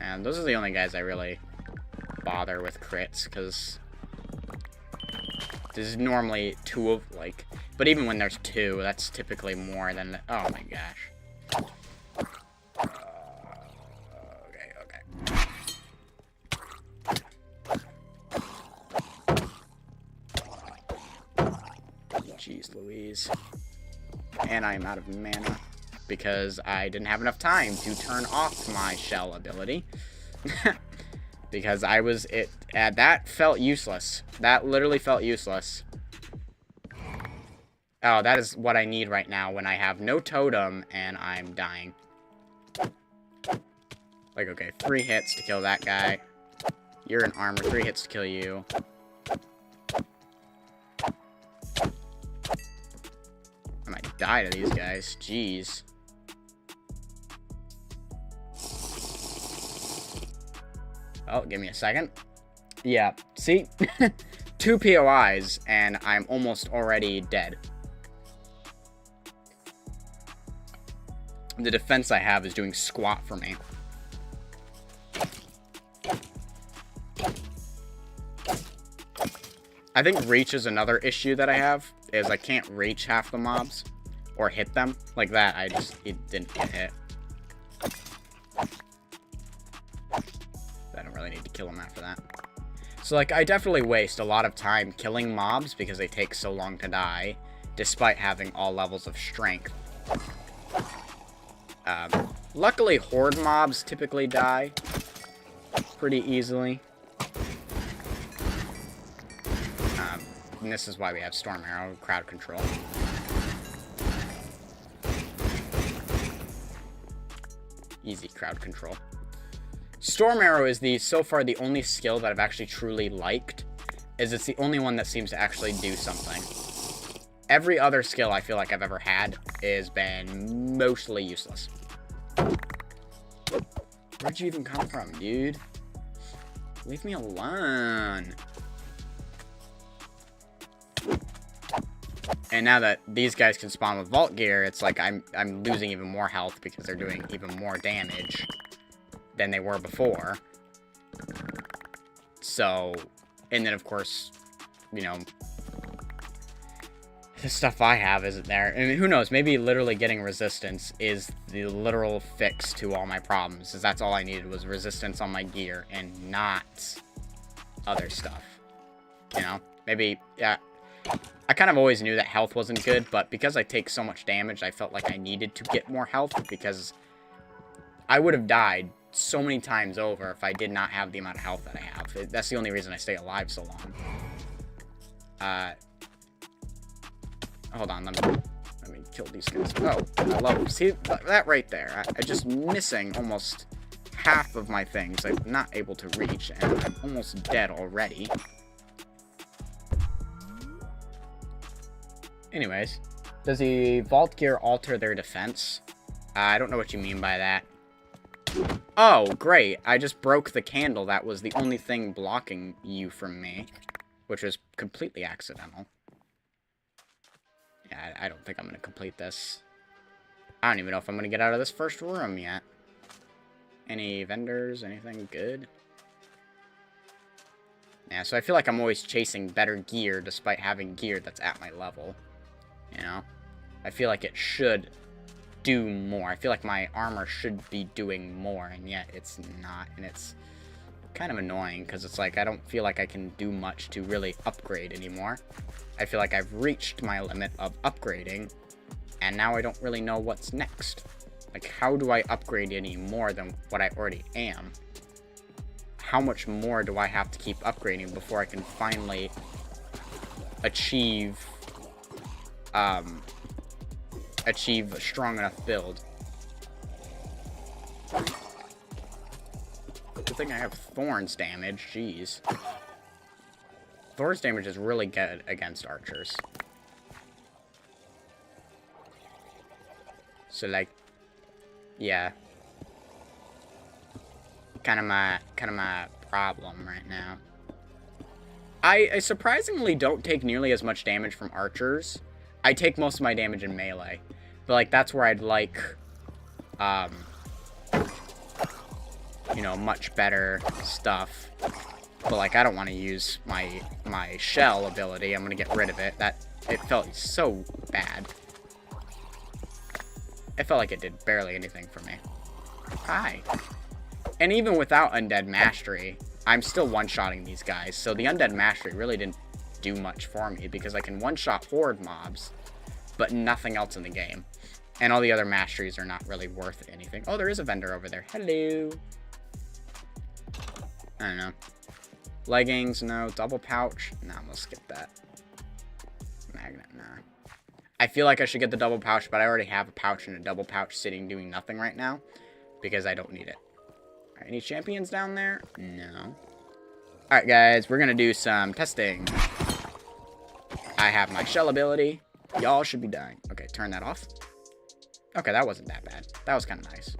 And those are the only guys I really bother with crits, because there's normally 2 of, like, but even when there's 2, that's typically more than, oh my gosh. Okay. Jeez Louise. And I am out of mana, because I didn't have enough time to turn off my shell ability. Because I was, that felt useless. That literally felt useless. Oh, that is what I need right now when I have no totem and I'm dying. Like, okay, 3 hits to kill that guy. You're in armor, 3 hits to kill you. I might die to these guys, jeez. Oh, give me a second. Yeah, see? 2 POIs, and I'm almost already dead. The defense I have is doing squat for me. I think reach is another issue that I have, is I can't reach half the mobs, or hit them. Like that, it didn't get hit. I don't really need to kill them after that. So, like, I definitely waste a lot of time killing mobs because they take so long to die, despite having all levels of strength. Luckily, horde mobs typically die pretty easily. And this is why we have Storm Arrow, crowd control. Easy crowd control. Storm Arrow is so far the only skill that I've actually truly liked, is it's the only one that seems to actually do something. Every other skill I feel like I've ever had has been mostly useless. Where'd you even come from, dude? Leave me alone. And now that these guys can spawn with Vault Gear, it's like I'm losing even more health because they're doing even more damage than they were before. So, and then of course, you know, the stuff I have isn't there. I mean, who knows? Maybe literally getting resistance is the literal fix to all my problems. Because that's all I needed was resistance on my gear and not other stuff. You know? Maybe, yeah. I kind of always knew that health wasn't good, but because I take so much damage, I felt like I needed to get more health because I would have died so many times over if I did not have the amount of health that I have. That's the only reason I stay alive so long. Hold on, let me kill these guys. Oh, I love them. See, that right there. I'm just missing almost half of my things. I'm not able to reach, and I'm almost dead already. Anyways, does the Vault Gear alter their defense? I don't know what you mean by that. Oh, great. I just broke the candle. That was the only thing blocking you from me, which was completely accidental. Yeah, I don't think I'm going to complete this. I don't even know if I'm going to get out of this first room yet. Any vendors? Anything good? Yeah, so I feel like I'm always chasing better gear despite having gear that's at my level. You know? I feel like it should do more. I feel like my armor should be doing more, and yet it's not. And it's kind of annoying, because it's like I don't feel like I can do much to really upgrade anymore. I feel like I've reached my limit of upgrading, and now I don't really know what's next. Like, how do I upgrade any more than what I already am? How much more do I have to keep upgrading before I can finally achieve a strong enough build? Good thing I have Thorns damage, jeez. Thorns damage is really good against archers. So, like, yeah. Kind of my problem right now. I surprisingly don't take nearly as much damage from archers. I take most of my damage in melee. But, like, that's where I'd like, you know, much better stuff. But, like, I don't want to use my shell ability. I'm going to get rid of it. It felt so bad. It felt like it did barely anything for me. Hi. And even without Undead Mastery, I'm still one-shotting these guys. So the Undead Mastery really didn't do much for me, because I can one-shot horde mobs, but nothing else in the game. And all the other masteries are not really worth anything. Oh, there is a vendor over there. Hello. I don't know. Leggings, no. Double pouch. Nah, I'm gonna skip that. Magnet, nah. I feel like I should get the double pouch, but I already have a pouch and a double pouch sitting doing nothing right now, because I don't need it. Alright, any champions down there? No. Alright, guys, we're gonna do some testing. I have my shell ability. Y'all should be dying. Okay, turn that off. Okay, that wasn't that bad. That was kind of nice.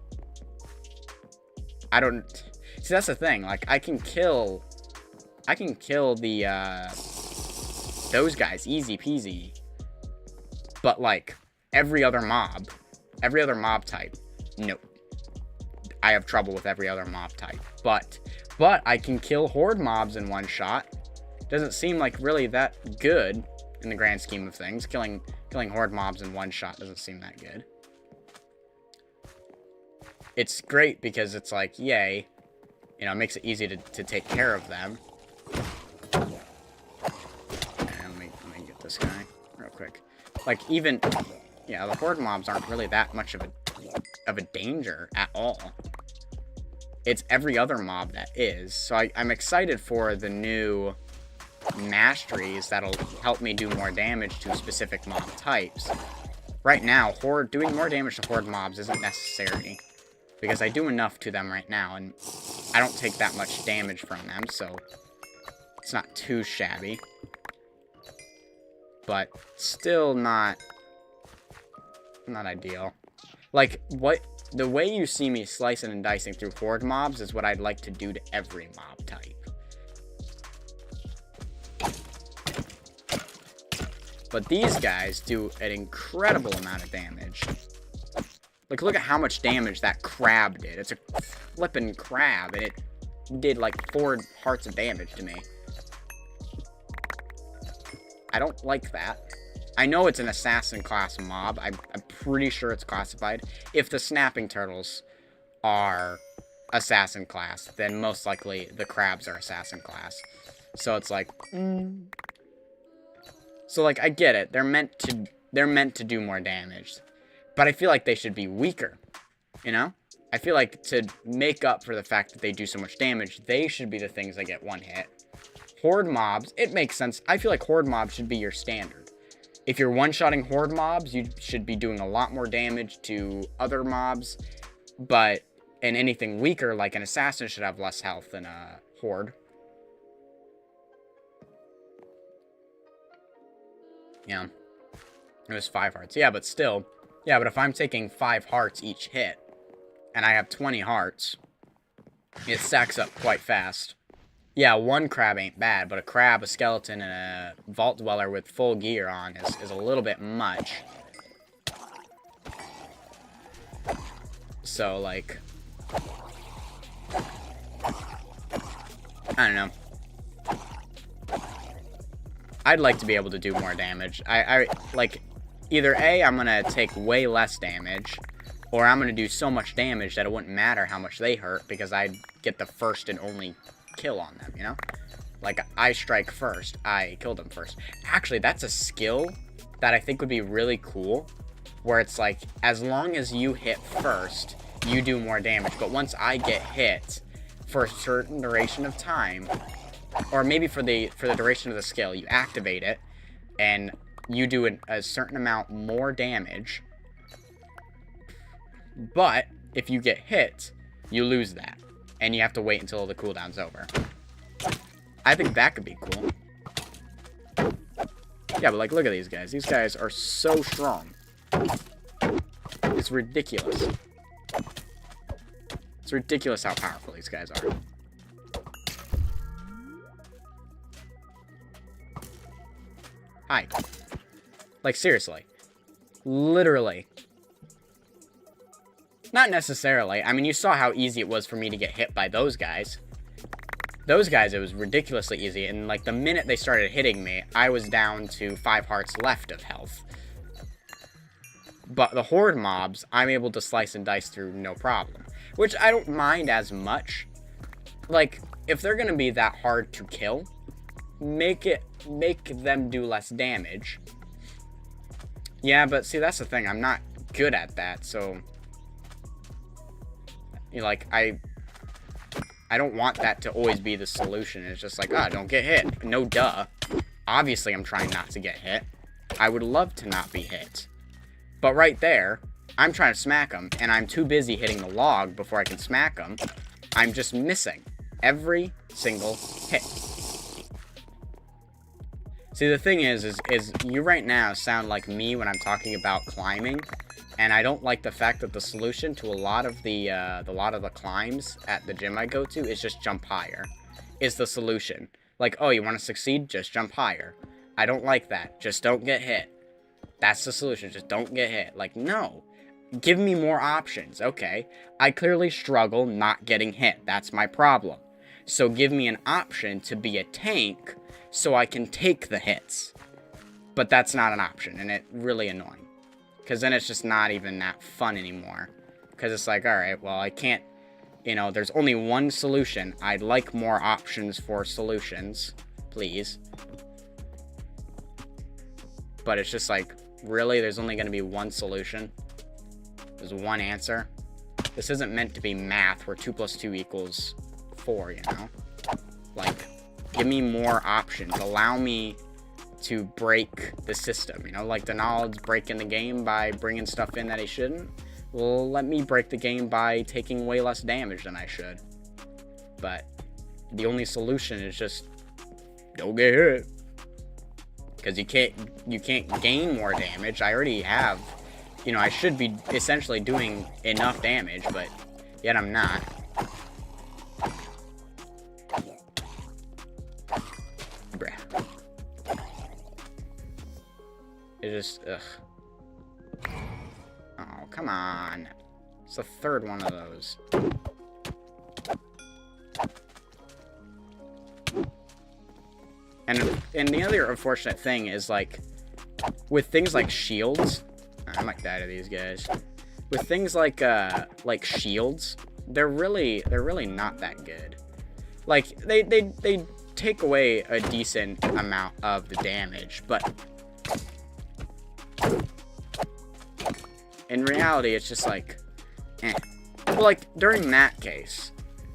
I don't... See, that's the thing. Like, I can kill the, those guys easy peasy. But, like, every other mob type, nope. I have trouble with every other mob type. But I can kill horde mobs in one shot. Doesn't seem like really that good in the grand scheme of things. Killing horde mobs in one shot doesn't seem that good. It's great because it's like, yay, you know, it makes it easy to take care of them. And let me get this guy real quick. Like, even, yeah, the horde mobs aren't really that much of a danger at all. It's every other mob that is. So I'm excited for the new masteries that'll help me do more damage to specific mob types. Right now, doing more damage to horde mobs isn't necessary, because I do enough to them right now, and I don't take that much damage from them, so it's not too shabby. But still not ideal. Like, the way you see me slicing and dicing through horde mobs is what I'd like to do to every mob type. But these guys do an incredible amount of damage. Like, look at how much damage that crab did. It's a flippin' crab, and it did like 4 hearts of damage to me. I don't like that. I know it's an assassin class mob. I'm pretty sure it's classified. If the snapping turtles are assassin class, then most likely the crabs are assassin class. So it's like, So like, I get it. They're meant to do more damage, but I feel like they should be weaker. You know? I feel like to make up for the fact that they do so much damage, they should be the things that get one hit. Horde mobs, it makes sense. I feel like horde mobs should be your standard. If you're one-shotting horde mobs, you should be doing a lot more damage to other mobs, and anything weaker, like an assassin, should have less health than a horde. Yeah. It was 5 hearts. Yeah, but still. Yeah, but if I'm taking 5 hearts each hit, and I have 20 hearts, it stacks up quite fast. Yeah, 1 crab ain't bad, but a crab, a skeleton, and a vault dweller with full gear on is a little bit much. So, like, I don't know. I'd like to be able to do more damage. I like, either A, I'm gonna take way less damage, or I'm gonna do so much damage that it wouldn't matter how much they hurt, because I'd get the first and only kill on them, you know? Like, I strike first, I kill them first. Actually, that's a skill that I think would be really cool, where it's like, as long as you hit first, you do more damage, but once I get hit, for a certain duration of time, or maybe for the duration of the skill, you activate it, and you do a certain amount more damage, but if you get hit, you lose that, and you have to wait until the cooldown's over. I think that could be cool. Yeah, but like, look at these guys. These guys are so strong. It's ridiculous. It's ridiculous how powerful these guys are. Hi. Like, seriously. Literally. Not necessarily. I mean, you saw how easy it was for me to get hit by those guys. Those guys, it was ridiculously easy, and like the minute they started hitting me, I was down to 5 hearts left of health. But the horde mobs, I'm able to slice and dice through no problem. Which I don't mind as much. Like, if they're gonna be that hard to kill, make them do less damage. Yeah, but see, that's the thing, I'm not good at that, so, you know, like, I don't want that to always be the solution. It's just like, don't get hit. No duh. Obviously, I'm trying not to get hit. I would love to not be hit. But right there, I'm trying to smack them, and I'm too busy hitting the log before I can smack them. I'm just missing every single hit. See, the thing is you right now sound like me when I'm talking about climbing, and I don't like the fact that the solution to a lot of the climbs at the gym I go to is just jump higher. Is the solution. Like, oh, you want to succeed? Just jump higher. I don't like that. Just don't get hit. That's the solution. Just don't get hit. Like, no. Give me more options. Okay. I clearly struggle not getting hit. That's my problem. So give me an option to be a tank so I can take the hits. But that's not an option, and it's really annoying. Because then it's just not even that fun anymore. Because it's like, alright, well, I can't, you know, there's only one solution. I'd like more options for solutions, please. But it's just like, really? There's only going to be one solution? There's one answer? This isn't meant to be math where 2 plus 2 equals 4, you know? Like, give me more options. Allow me to break the system, you know? Like, Denald's breaking the game by bringing stuff in that he shouldn't. Well, let me break the game by taking way less damage than I should. But the only solution is just don't get hit. Because you can't gain more damage. I already have, you know, I should be essentially doing enough damage, but yet I'm not. Bruh. It just, ugh. Oh, come on. It's the third one of those. And the other unfortunate thing is, like, with things like shields, I might die to these guys. With things like shields, they're really not that good. Like, they take away a decent amount of the damage, but in reality, it's just like, eh. Well, like, during that case,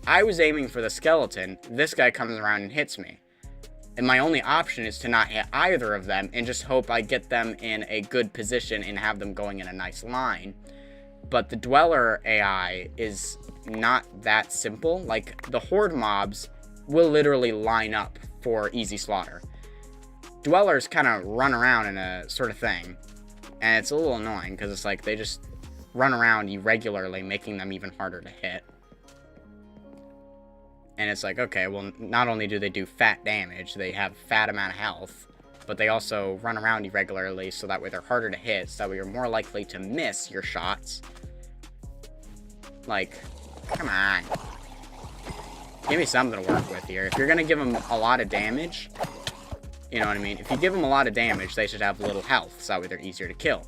I was aiming for the skeleton, this guy comes around and hits me. And my only option is to not hit either of them and just hope I get them in a good position and have them going in a nice line. But the Dweller AI is not that simple. Like, the Horde mobs will literally line up for easy slaughter. Dwellers kind of run around in a sort of thing. And it's a little annoying because it's like they just run around irregularly, making them even harder to hit. And it's like, okay, well, not only do they do fat damage, they have fat amount of health, but they also run around irregularly, so that way they're harder to hit, so that way you're more likely to miss your shots. Like, come on. Give me something to work with here. If you're going to give them a lot of damage, you know what I mean? If you give them a lot of damage, they should have little health, so that way they're easier to kill.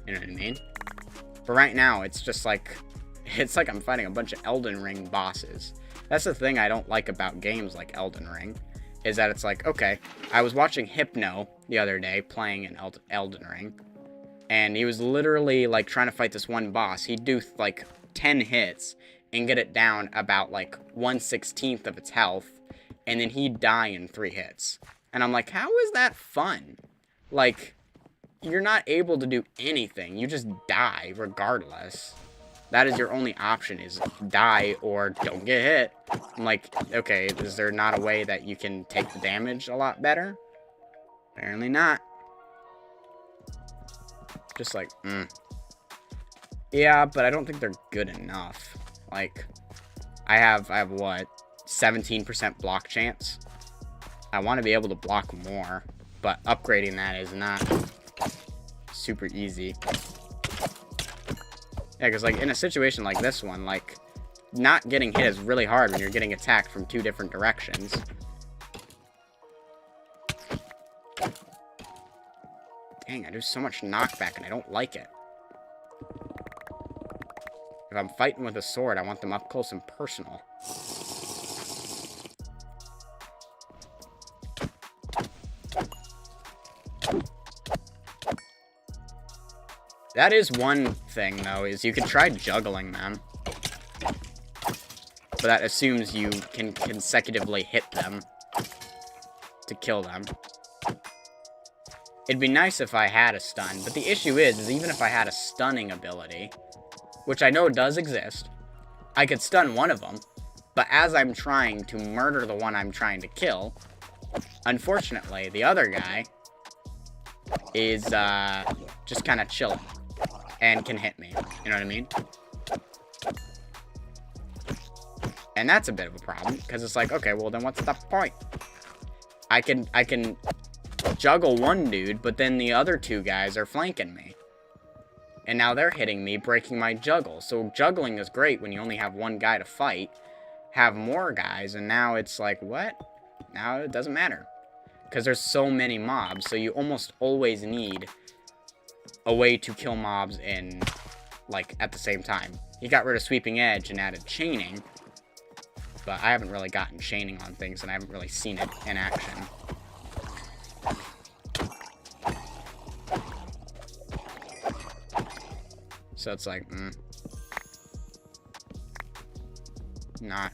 You know what I mean? But right now, it's just like, it's like I'm fighting a bunch of Elden Ring bosses. That's the thing I don't like about games like Elden Ring, is that it's like, okay, I was watching Hypno the other day playing in Elden Ring, and he was literally, like, trying to fight this one boss. He'd do, like, 10 hits and get it down about, like, 1/16 of its health, and then he'd die in 3 hits. And I'm like, how is that fun? Like, you're not able to do anything. You just die regardless. That is your only option, is die or don't get hit. I'm like, okay, is there not a way that you can take the damage a lot better? Apparently not. Just like, Yeah, but I don't think they're good enough. Like, I have what? 17% block chance? I want to be able to block more, but upgrading that is not super easy. Yeah, because, like, in a situation like this one, like, not getting hit is really hard when you're getting attacked from 2 different directions. Dang, I do so much knockback and I don't like it. If I'm fighting with a sword, I want them up close and personal. That is one thing, though, is you can try juggling them. But that assumes you can consecutively hit them to kill them. It'd be nice if I had a stun, but the issue is even if I had a stunning ability, which I know does exist, I could stun one of them, but as I'm trying to murder the one I'm trying to kill, unfortunately, the other guy is just kind of chilling and can hit me. You know what I mean? And that's a bit of a problem, because it's like, okay, well then what's the point? I can juggle one dude, but then the other 2 guys are flanking me. And now they're hitting me, breaking my juggle. So juggling is great when you only have one guy to fight, have more guys, and now it's like, what? Now it doesn't matter. Because there's so many mobs, so you almost always need a way to kill mobs in, like, at the same time. He got rid of Sweeping Edge and added Chaining, but I haven't really gotten Chaining on things, and I haven't really seen it in action. So it's like, not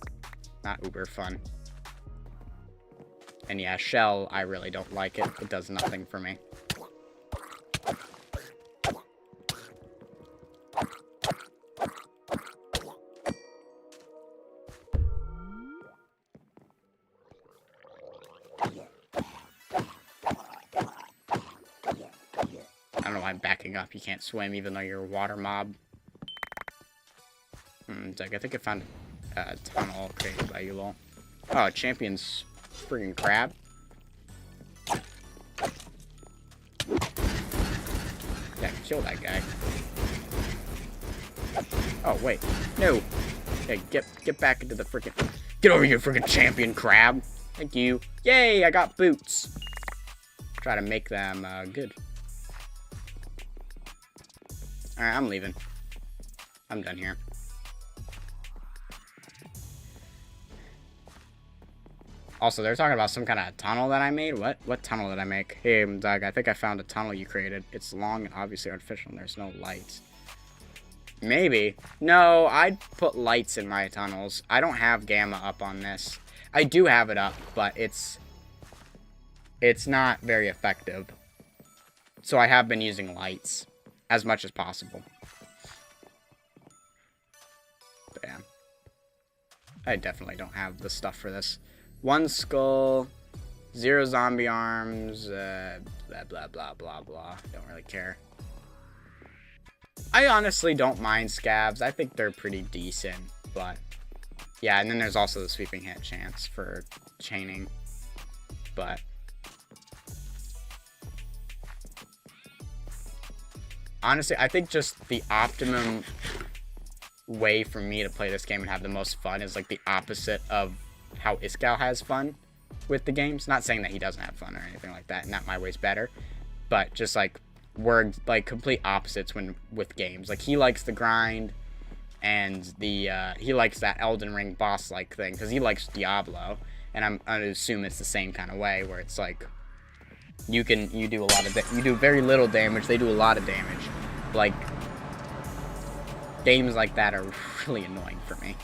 uber fun. And yeah, Shell, I really don't like it. It does nothing for me. I don't know why I'm backing up. You can't swim even though you're a water mob. Doug, I think I found a tunnel created by you lol. Oh, champion's friggin' crab. Yeah, kill that guy. Oh, wait. No. Hey, get back into the frickin'... Get over here, frickin' champion crab. Thank you. Yay, I got boots. Try to make them, good. Alright, I'm leaving. I'm done here. Also, they're talking about some kind of tunnel that I made. What tunnel did I make? Hey, Doug, I think I found a tunnel you created. It's long and obviously artificial, and there's no lights. Maybe. No, I'd put lights in my tunnels. I don't have gamma up on this. I do have it up, but it's not very effective. So I have been using lights as much as possible. But yeah. I definitely don't have the stuff for this. 1 skull, 0 zombie arms, blah, blah, blah, blah, blah. Don't really care. I honestly don't mind scavs. I think they're pretty decent, but... Yeah, and then there's also the sweeping hit chance for chaining. But... Honestly, I think just the optimum way for me to play this game and have the most fun is like the opposite of how Iskall has fun with the games. Not saying that he doesn't have fun or anything like that, not my way's better, but just like we're like complete opposites when with games. Like he likes the grind and the he likes that Elden Ring boss like thing because he likes Diablo, and I assume it's the same kind of way where it's like you do a lot of you do very little damage, they do a lot of damage. Like games like that are really annoying for me.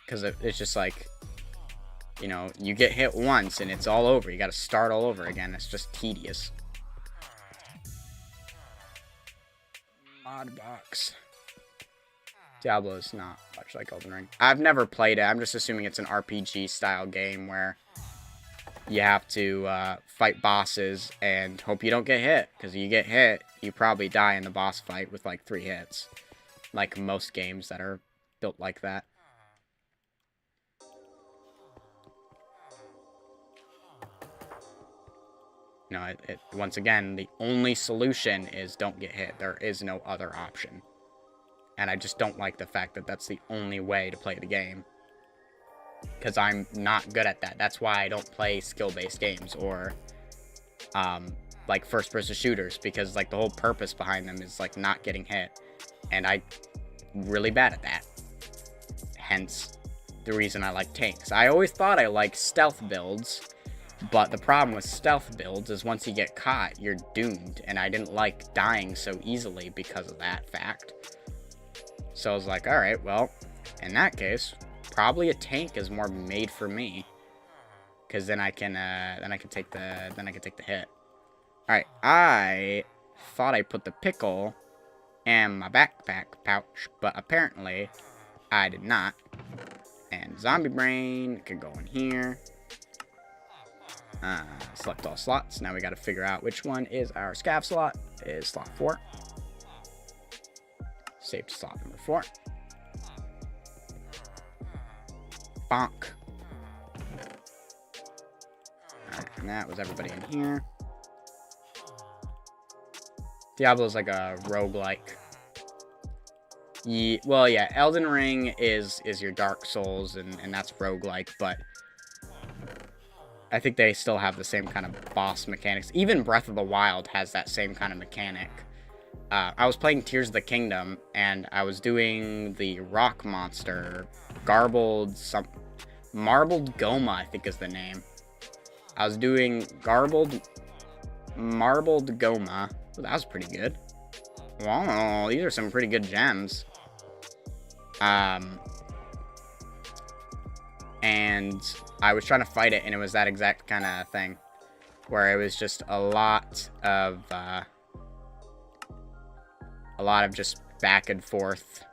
Because it's just like, you know, you get hit once and it's all over. You got to start all over again. It's just tedious. Mod box. Diablo is not much like Elden Ring. I've never played it. I'm just assuming it's an RPG style game where you have to fight bosses and hope you don't get hit. Because if you get hit, you probably die in the boss fight with like 3 hits. Like most games that are built like that. No, once again, the only solution is don't get hit. There is no other option. And I just don't like the fact that that's the only way to play the game. Because I'm not good at that. That's why I don't play skill-based games or, like, first-person shooters. Because, like, the whole purpose behind them is, like, not getting hit. And I'm really bad at that. Hence, the reason I like tanks. I always thought I liked stealth builds. But the problem with stealth builds is once you get caught, you're doomed. And I didn't like dying so easily because of that fact. So I was like, alright, well, in that case, probably a tank is more made for me. Because then I can take the hit. Alright, I thought I put the pickle in my backpack pouch, but apparently I did not. And zombie brain could go in here. Select all slots. Now we got to figure out which one is our scav slot. It is slot 4. Save to slot number 4. Bonk. Alright, and that was everybody in here. Diablo's like a roguelike. Well, yeah, Elden Ring is your Dark Souls, and that's roguelike, but I think they still have the same kind of boss mechanics. Even Breath of the Wild has that same kind of mechanic. I was playing Tears of the Kingdom, and I was doing the rock monster, Marbled Goma, I think is the name. I was doing Marbled Goma. Well, that was pretty good. Wow, these are some pretty good gems. And I was trying to fight it, and it was that exact kind of thing, where it was just a lot of just back and forth,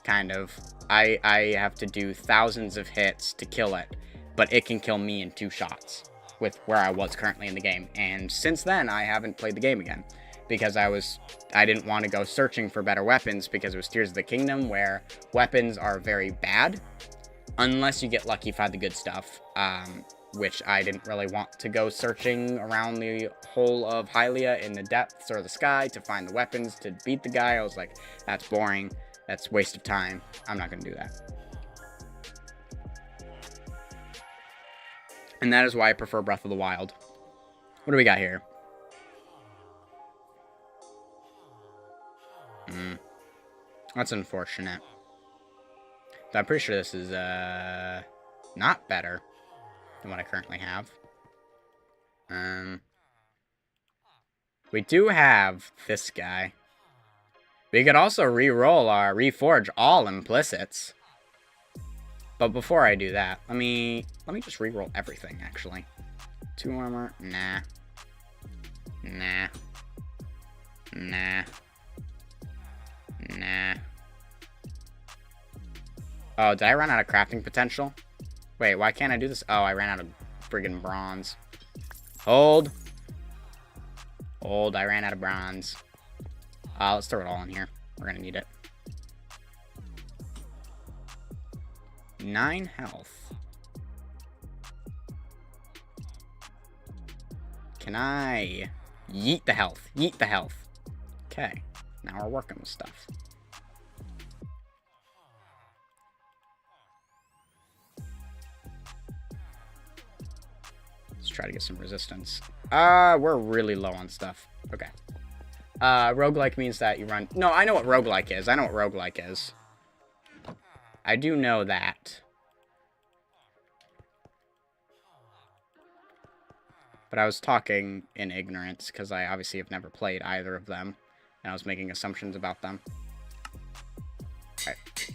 kind of. I have to do thousands of hits to kill it, but it can kill me in 2 shots with where I was currently in the game. And since then, I haven't played the game again because I didn't want to go searching for better weapons because it was Tears of the Kingdom, where weapons are very bad unless you get lucky, find the good stuff, which I didn't really want to go searching around the whole of Hylia in the depths or the sky to find the weapons to beat the guy. I was like, that's boring. That's a waste of time. I'm not going to do that. And that is why I prefer Breath of the Wild. What do we got here? That's unfortunate. So I'm pretty sure this is not better than what I currently have. We do have this guy. We could also reforge all implicits. But before I do that, let me just reroll everything, actually. 2 armor, nah. Nah. Nah. Nah. Oh, did I run out of crafting potential? Wait, why can't I do this? Oh, I ran out of friggin' bronze. Hold, I ran out of bronze. Let's throw it all in here. We're gonna need it. 9 health. Can I yeet the health? Yeet the health. Okay, now we're working with stuff. Let's try to get some resistance. We're really low on stuff. Okay. Roguelike means that you run... No, I know what roguelike is. I do know that. But I was talking in ignorance, because I obviously have never played either of them. And I was making assumptions about them. Alright.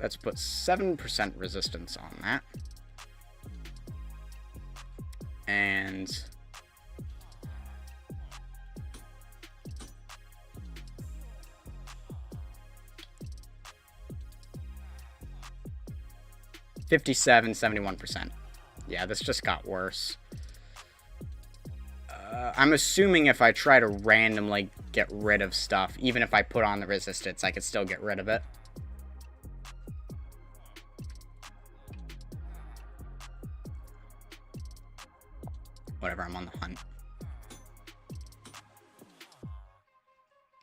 Let's put 7% resistance on that. And... $57.71%. Yeah, this just got worse. I'm assuming if I try to randomly get rid of stuff, even if I put on the resistance, I could still get rid of it. Whatever, I'm on the hunt.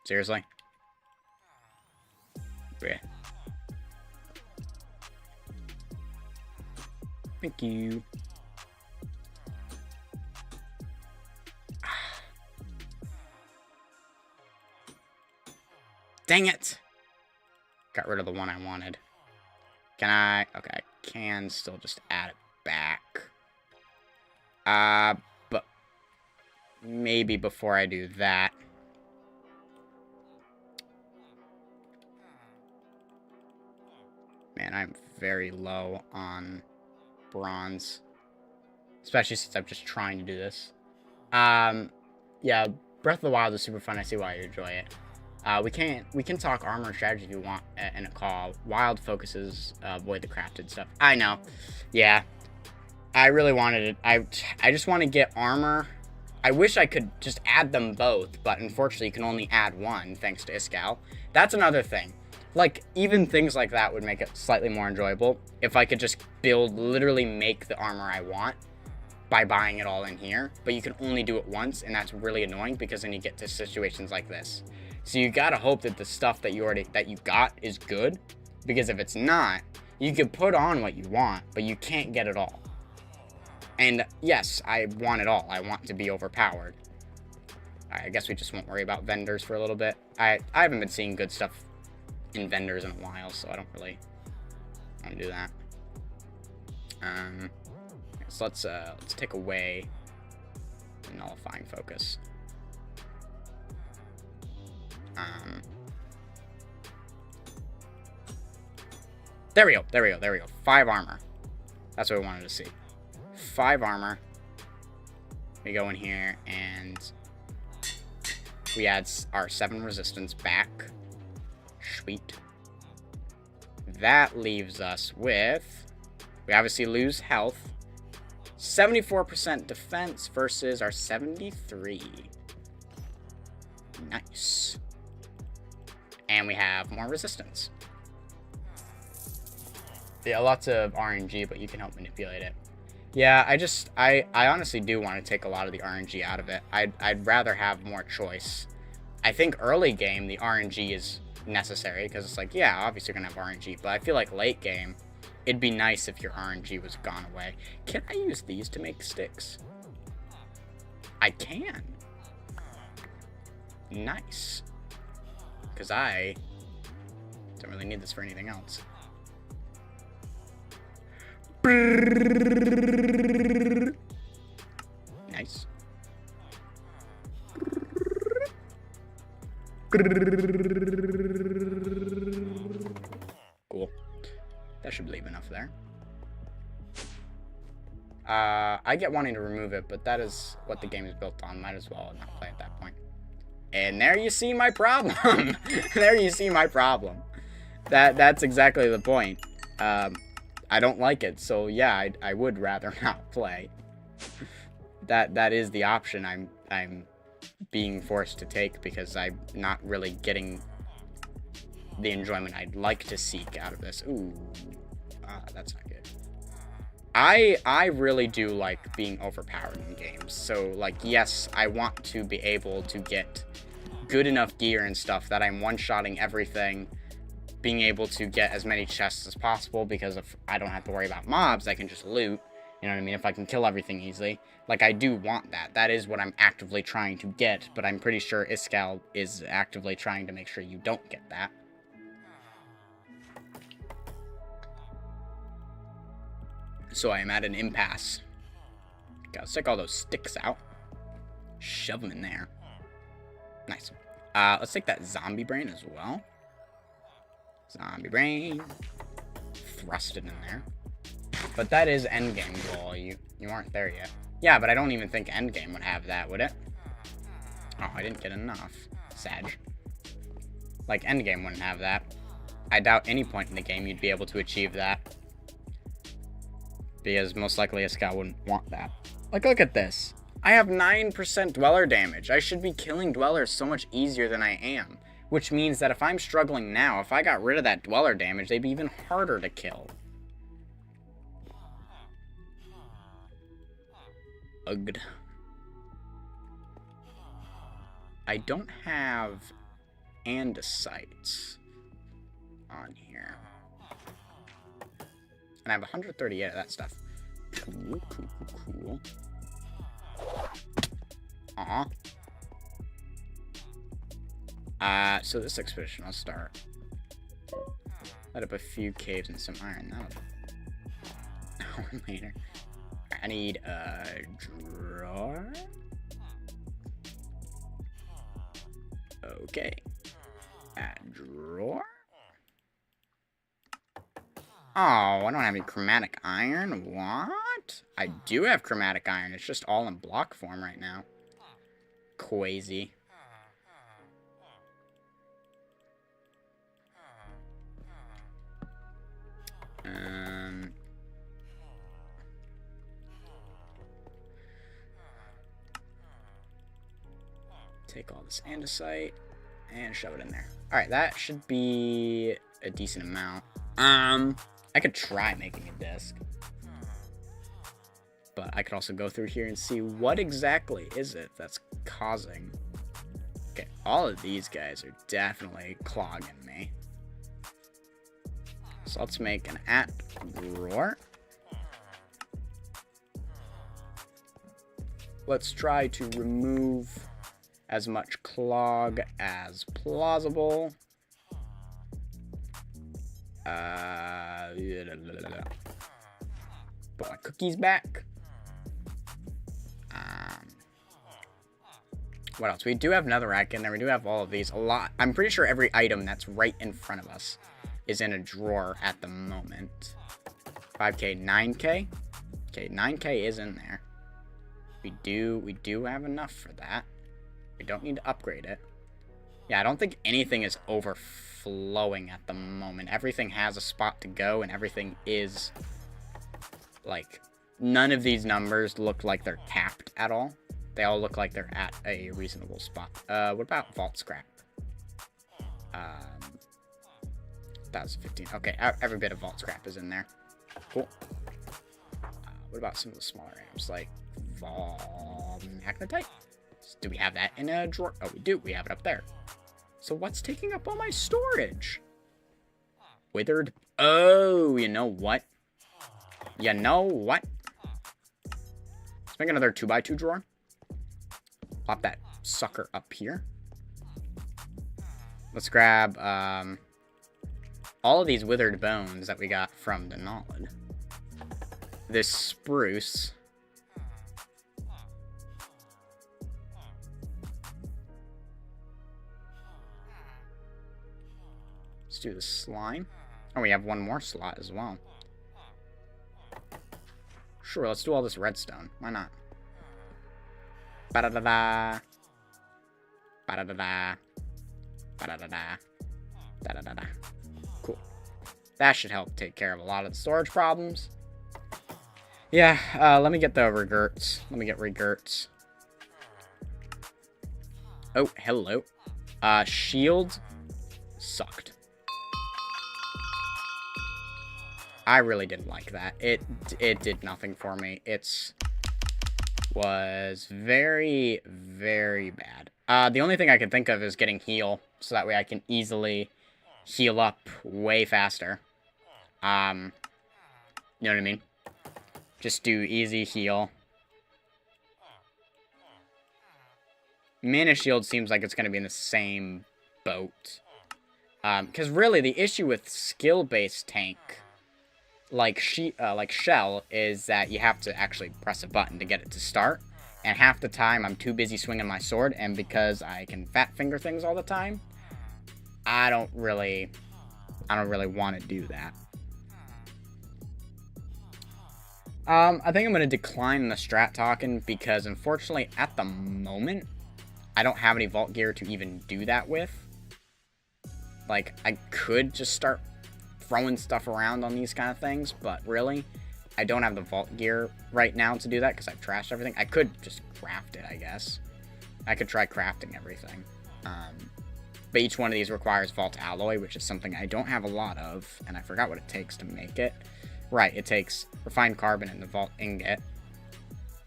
Seriously? Yeah. Thank you. Dang it! Got rid of the one I wanted. Can I? Okay, I can still just add it back. But maybe before I do that. Man, I'm very low on bronze. Especially since I'm just trying to do this. Yeah, Breath of the Wild is super fun. I see why you enjoy it. We can talk armor strategy if you want in a call. Wild focuses avoid the crafted stuff. I know. Yeah. I really wanted it. I just want to get armor. I wish I could just add them both, but unfortunately you can only add one thanks to Iskall. That's another thing. Like, even things like that would make it slightly more enjoyable if I could just literally make the armor I want by buying it all in here, but you can only do it once, and that's really annoying because then you get to situations like this. So you gotta hope that the stuff that you got is good, because if it's not, you could put on what you want, but you can't get it all. And yes, I want it all. I want to be overpowered. I guess we just won't worry about vendors for a little bit. I haven't been seeing good stuff in vendors in a while, so I don't really want to do that. So let's take away the nullifying focus. There we go. 5 armor. That's what we wanted to see. 5 armor. We go in here and we add our 7 resistance back. Sweet. That leaves us with, we obviously lose health. 74% defense versus our 73. Nice. And we have more resistance. Yeah, lots of RNG, but you can help manipulate it. Yeah, I honestly do want to take a lot of the RNG out of it. I'd rather have more choice. I think early game, the RNG is necessary, because it's like, yeah, obviously you're going to have RNG, but I feel like late game, it'd be nice if your RNG was gone away. Can I use these to make sticks? I can. Nice. Because I don't really need this for anything else. Nice. Cool. That should leave enough there. I get wanting to remove it, but that is what the game is built on. Might as well not play at that point. And there you see my problem. There you see my problem. That's exactly the point. I don't like it, so yeah, I would rather not play. That is the option I'm being forced to take, because I'm not really getting the enjoyment I'd like to seek out of this. Ooh, that's not good. I really do like being overpowered in games. So, like, yes, I want to be able to get good enough gear and stuff that I'm one-shotting everything, being able to get as many chests as possible, because if I don't have to worry about mobs, I can just loot. You know what I mean? If I can kill everything easily. Like, I do want that. That is what I'm actively trying to get, but I'm pretty sure Iskall is actively trying to make sure you don't get that. So I am at an impasse. Gotta stick all those sticks out. Shove them in there. Nice. Let's take that zombie brain as well. Zombie brain. Thrust it in there. But that is endgame goal. You aren't there yet. Yeah, but I don't even think endgame would have that, would it? Oh, I didn't get enough. Sad. Like, endgame wouldn't have that. I doubt any point in the game you'd be able to achieve that. Because most likely Iskall wouldn't want that. Like, look at this. I have 9% dweller damage. I should be killing dwellers so much easier than I am. Which means that if I'm struggling now, if I got rid of that dweller damage, they'd be even harder to kill. Ugh. I don't have andesites on here. And I have 138 of that stuff. Cool. So this expedition, I'll start. Light up a few caves and some iron. That'll later. I need a drawer. Okay. A drawer. Oh, I don't have any chromatic iron. What? I do have chromatic iron. It's just all in block form right now. Crazy. Take all this andesite and shove it in there. Alright, that should be a decent amount. I could try making a disc. But I could also go through here and see what exactly is it that's causing. Okay, all of these guys are definitely clogging me. So let's make an at drawer. Let's try to remove as much clog as plausible. Put my cookies back. What else? We do have netherrack in there. We do have all of these. A lot. I'm pretty sure every item that's right in front of us is in a drawer at the moment. 5k, 9k. Okay, 9k is in there. We do have enough for that. We don't need to upgrade it. Yeah, I don't think anything is overflowing at the moment. Everything has a spot to go, and everything is, like, none of these numbers look like they're capped at all. They all look like they're at a reasonable spot. What about vault scrap? That was 15. Okay, every bit of vault scrap is in there. Cool. What about some of the smaller items, like magnetite? Do we have that in a drawer? Oh, we do. We have it up there. So what's taking up all my storage? Withered. Oh, you know what? You know what? Let's make another 2x2 drawer. Pop that sucker up here. Let's grab all of these withered bones that we got from the Nolad. This spruce. Let's do the slime. Oh, we have one more slot as well. Sure, let's do all this redstone. Why not? Ba-da-da-da. Ba-da-da-da. Ba-da-da-da. Da-da-da-da. Cool. That should help take care of a lot of the storage problems. Yeah, let me get the regerts. Let me get regerts. Oh, hello. Shield sucked. I really didn't like that. It did nothing for me. Was very, very bad. The only thing I can think of is getting heal, so that way I can easily heal up way faster. You know what I mean? Just do easy heal. Mana shield seems like it's going to be in the same boat. Because really, the issue with skill-based tank, like Shell, is that you have to actually press a button to get it to start. And half the time, I'm too busy swinging my sword, and because I can fat finger things all the time, I don't really want to do that. I think I'm going to decline the strat talking because, unfortunately, at the moment, I don't have any vault gear to even do that with. Like, I could just start throwing stuff around on these kind of things, but really, I don't have the vault gear right now to do that because I've trashed everything. I could just craft it, I guess. I could try crafting everything. But each one of these requires vault alloy, which is something I don't have a lot of, and I forgot what it takes to make it. Right, it takes refined carbon and the vault ingot,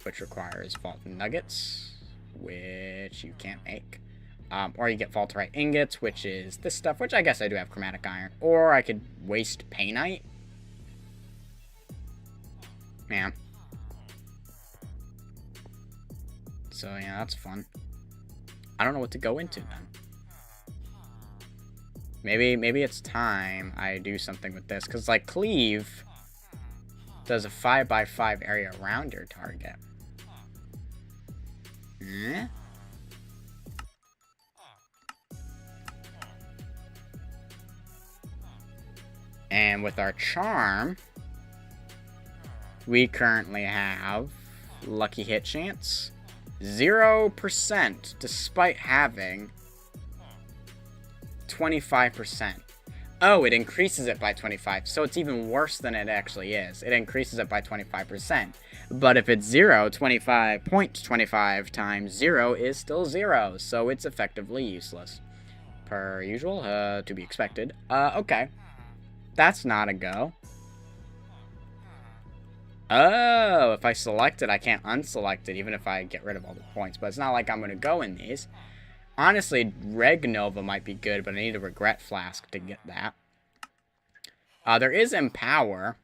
which requires vault nuggets, which you can't make. Or you get vaultite ingots, which is this stuff, which I guess I do have chromatic iron. Or I could waste painite. Man. So, yeah, that's fun. I don't know what to go into then. Maybe it's time I do something with this. Because, like, cleave does a 5x5 area around your target. Eh? And with our charm, we currently have lucky hit chance 0%, despite having 25%. Oh, it increases it by 25, so it's even worse than it actually is. It increases it by 25%. But if it's 0, 25.25 times 0 is still 0, so it's effectively useless. Per usual, to be expected. Okay. That's not a go. Oh, if I select it, I can't unselect it, even if I get rid of all the points. But it's not like I'm going to go in these. Honestly, Reg Nova might be good, but I need a Regret Flask to get that. There is Empower.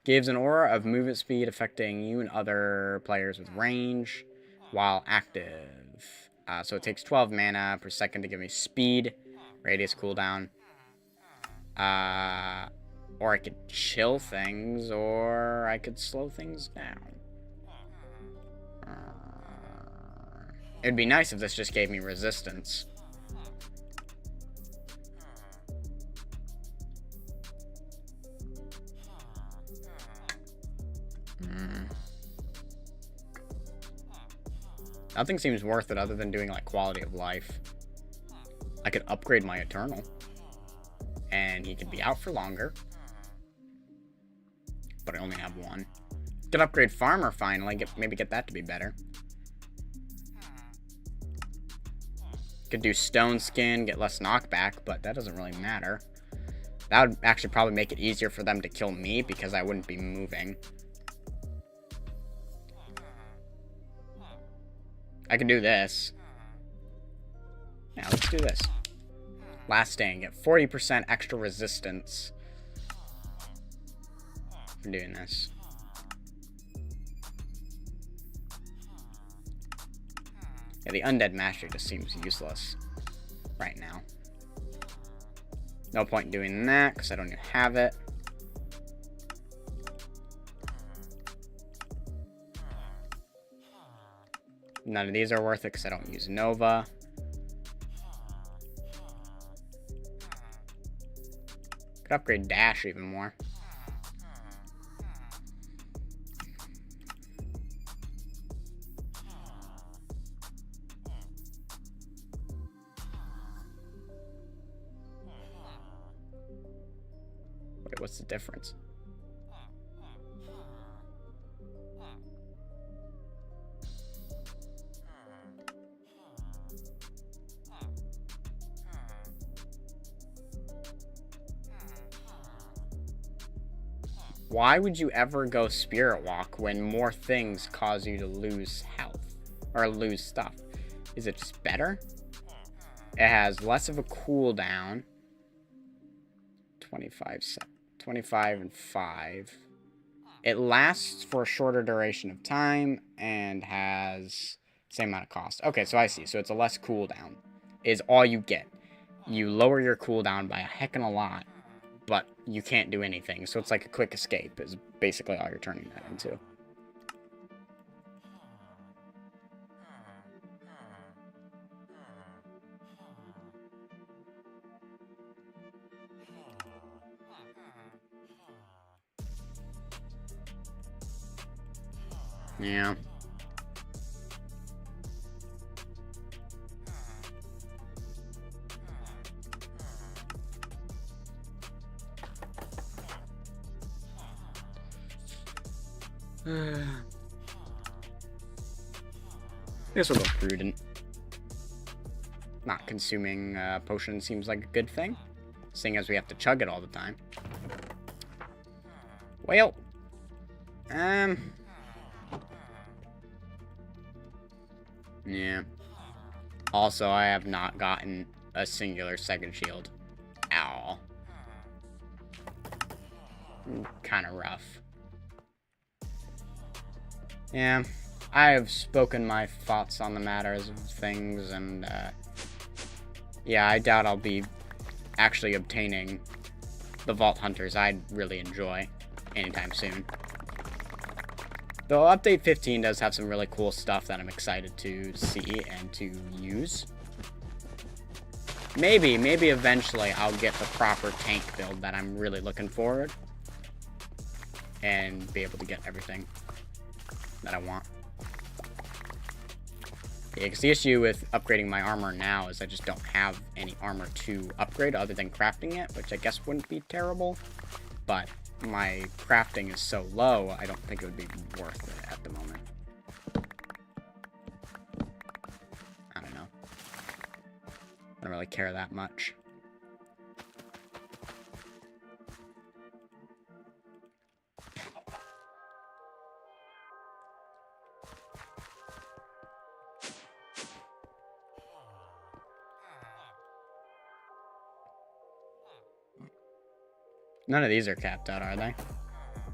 Gives an aura of movement speed affecting you and other players with range while active. So it takes 12 mana per second to give me speed, radius cooldown. Or I could chill things, or I could slow things down. It'd be nice if this just gave me resistance. Nothing seems worth it other than doing, like, quality of life. I could upgrade my Eternal. And he could be out for longer. But I only have one. Could upgrade Farmer finally, maybe get that to be better. Could do Stone Skin, get less knockback, but that doesn't really matter. That would actually probably make it easier for them to kill me because I wouldn't be moving. I can do this. Yeah, let's do this. Last Stand, get 40% extra resistance for doing this. Yeah, the Undead Mastery just seems useless right now. No point in doing that because I don't even have it. None of these are worth it because I don't use Nova. Could upgrade Dash even more. Wait, what's the difference? Why would you ever go Spirit Walk when more things cause you to lose health? Or lose stuff? Is it just better? It has less of a cooldown. 25 and 5. It lasts for a shorter duration of time and has the same amount of cost. Okay, so I see. So it's a less cooldown is all you get. You lower your cooldown by a heck and a lot, but you can't do anything. So it's like a quick escape is basically all you're turning that into. Yeah. I guess we'll go prudent. Not consuming potion seems like a good thing, seeing as we have to chug it all the time. Well, yeah. Also, I have not gotten a singular second shield. Ow. Kind of rough. Yeah, I have spoken my thoughts on the matters of things, and, yeah, I doubt I'll be actually obtaining the Vault Hunters I'd really enjoy anytime soon. Though Update 15 does have some really cool stuff that I'm excited to see and to use. Maybe eventually I'll get the proper tank build that I'm really looking forward and be able to get everything that I want. Yeah, because the issue with upgrading my armor now is I just don't have any armor to upgrade other than crafting it, which I guess wouldn't be terrible, but my crafting is so low, I don't think it would be worth it at the moment. I don't know. I don't really care that much. None of these are capped out, are they?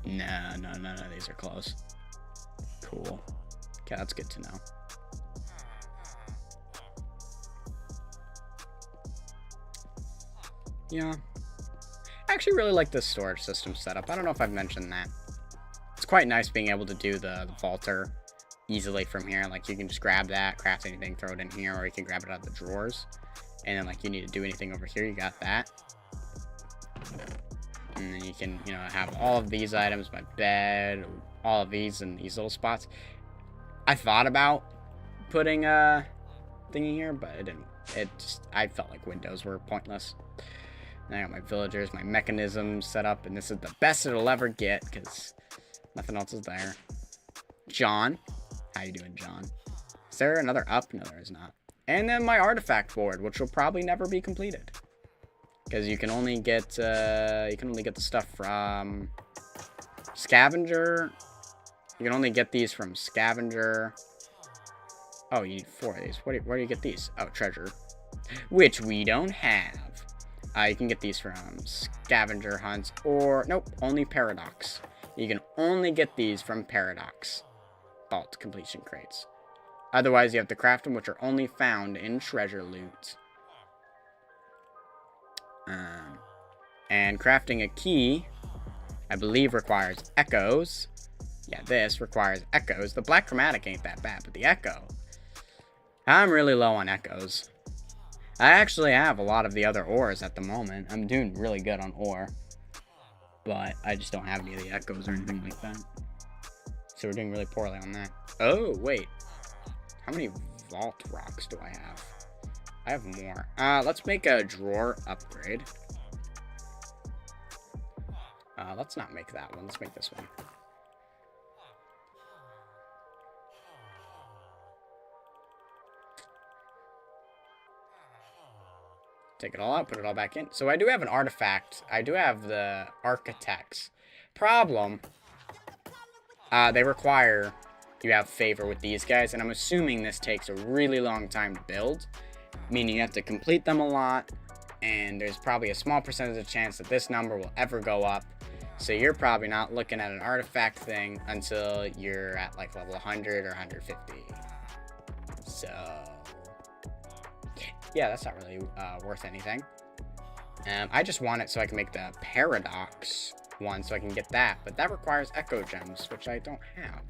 No, none of these are close. Cool. Okay, that's good to know. Yeah. I actually really like this storage system setup. I don't know if I've mentioned that. It's quite nice being able to do the vaulter easily from here. Like, you can just grab that, craft anything, throw it in here, or you can grab it out of the drawers. And then, like, you need to do anything over here, you got that. And then you can, you know, have all of these items, my bed, all of these in these little spots. I thought about putting a thingy here, but it didn't. I felt like windows were pointless. And I got my villagers, my mechanisms set up, and this is the best it'll ever get, because nothing else is there. John. How you doing, John? Is there another up? No, there is not. And then my artifact board, which will probably never be completed. Because you can only get the stuff from Scavenger. You can only get these from Scavenger. Oh, you need 4 of these. Where do you get these? Oh, treasure. Which we don't have. You can get these from Scavenger hunts or... Nope, only Paradox. You can only get these from Paradox vault completion crates. Otherwise, you have to craft them, which are only found in treasure loot. And crafting a key, I believe, requires echoes. Yeah, this requires echoes. The black chromatic ain't that bad, but the echo... I'm really low on echoes. I actually have a lot of the other ores at the moment. I'm doing really good on ore. But I just don't have any of the echoes or anything like that. So we're doing really poorly on that. Oh, wait. How many vault rocks do I have? I have more. Let's make a drawer upgrade. Let's not make that one. Let's make this one. Take it all out, put it all back in. So I do have an artifact. I do have the architects. Problem, they require you have favor with these guys, and I'm assuming this takes a really long time to build, meaning you have to complete them a lot, and there's probably a small percentage of chance that this number will ever go up. So you're probably not looking at an artifact thing until you're at like level 100 or 150. So... yeah, that's not really worth anything. I just want it so I can make the Paradox one so I can get that. But that requires Echo Gems, which I don't have.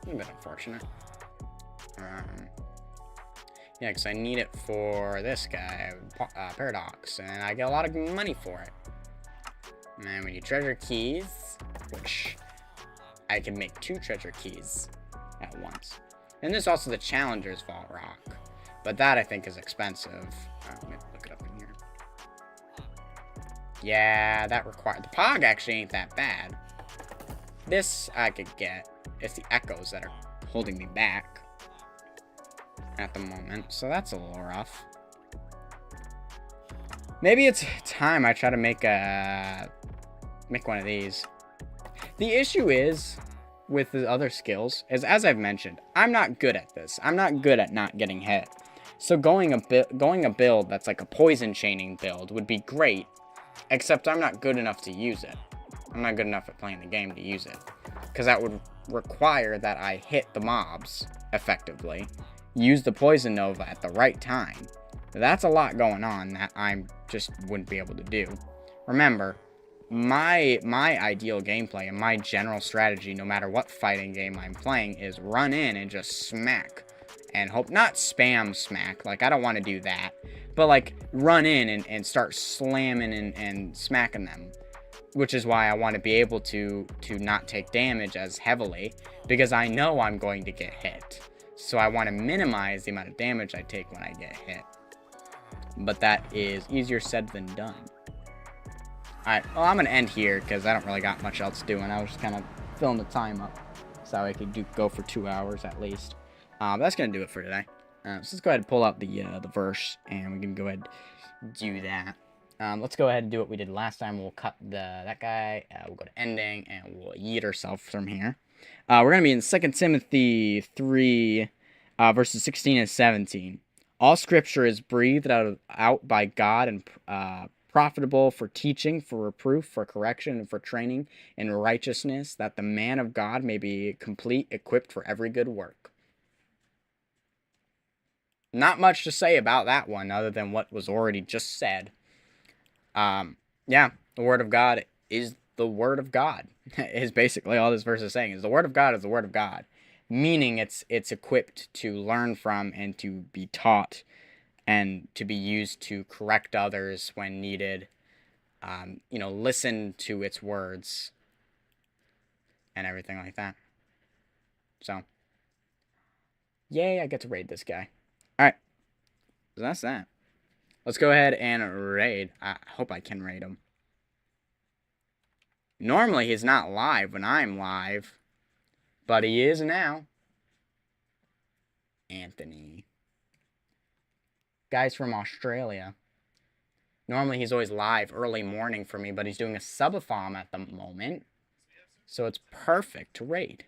A bit unfortunate. Yeah, because I need it for this guy, Paradox. And I get a lot of money for it. And we need treasure keys, which I can make 2 treasure keys at once. And there's also the Challenger's Vault Rock. But that, I think, is expensive. Let me look it up in here. Yeah, that requires... the Pog actually ain't that bad. This I could get. It's the echoes that are holding me back at the moment. So that's a little rough. Maybe it's time I try to make one of these. The issue is... with the other skills, is as I've mentioned, I'm not good at this. I'm not good at not getting hit. So going a build that's like a poison chaining build would be great, except I'm not good enough to use it. I'm not good enough at playing the game to use it. Because that would require that I hit the mobs effectively, use the Poison Nova at the right time. That's a lot going on that I just wouldn't be able to do. Remember, my ideal gameplay and my general strategy, no matter what fighting game I'm playing, is run in and just smack. And hope, not spam smack, like I don't want to do that, but like run in and start slamming and smacking them, which is why I want to be able to not take damage as heavily, because I know I'm going to get hit. So I want to minimize the amount of damage I take when I get hit. But that is easier said than done. Alright, well, I'm going to end here because I don't really got much else doing. I was just kind of filling the time up so I could go for 2 hours at least. But that's going to do it for today. So let's go ahead and pull out the verse, and we can go ahead and do that. Let's go ahead and do what we did last time. We'll cut that guy. We'll go to ending, and we'll yeet ourselves from here. We're going to be in 2 Timothy 3, verses 16 and 17. All scripture is breathed out by God and profitable for teaching, for reproof, for correction, and for training in righteousness, that the man of God may be complete, equipped for every good work. Not much to say about that one other than what was already just said. Yeah, the Word of God is the Word of God. Is basically all this verse is saying. Is the Word of God is the Word of God, meaning it's equipped to learn from and to be taught and to be used to correct others when needed. Listen to its words and everything like that. So, yay, I get to raid this guy. Alright, so that's that. Let's go ahead and raid. I hope I can raid him. Normally, he's not live when I'm live, but he is now. Anthony. Guy's from Australia. Normally, he's always live early morning for me, but he's doing a subathon at the moment, so it's perfect to raid.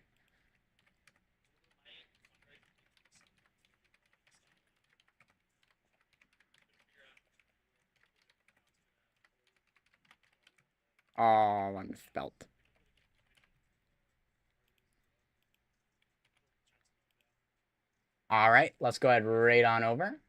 Oh, I'm spelt. Alright, let's go ahead and raid on over.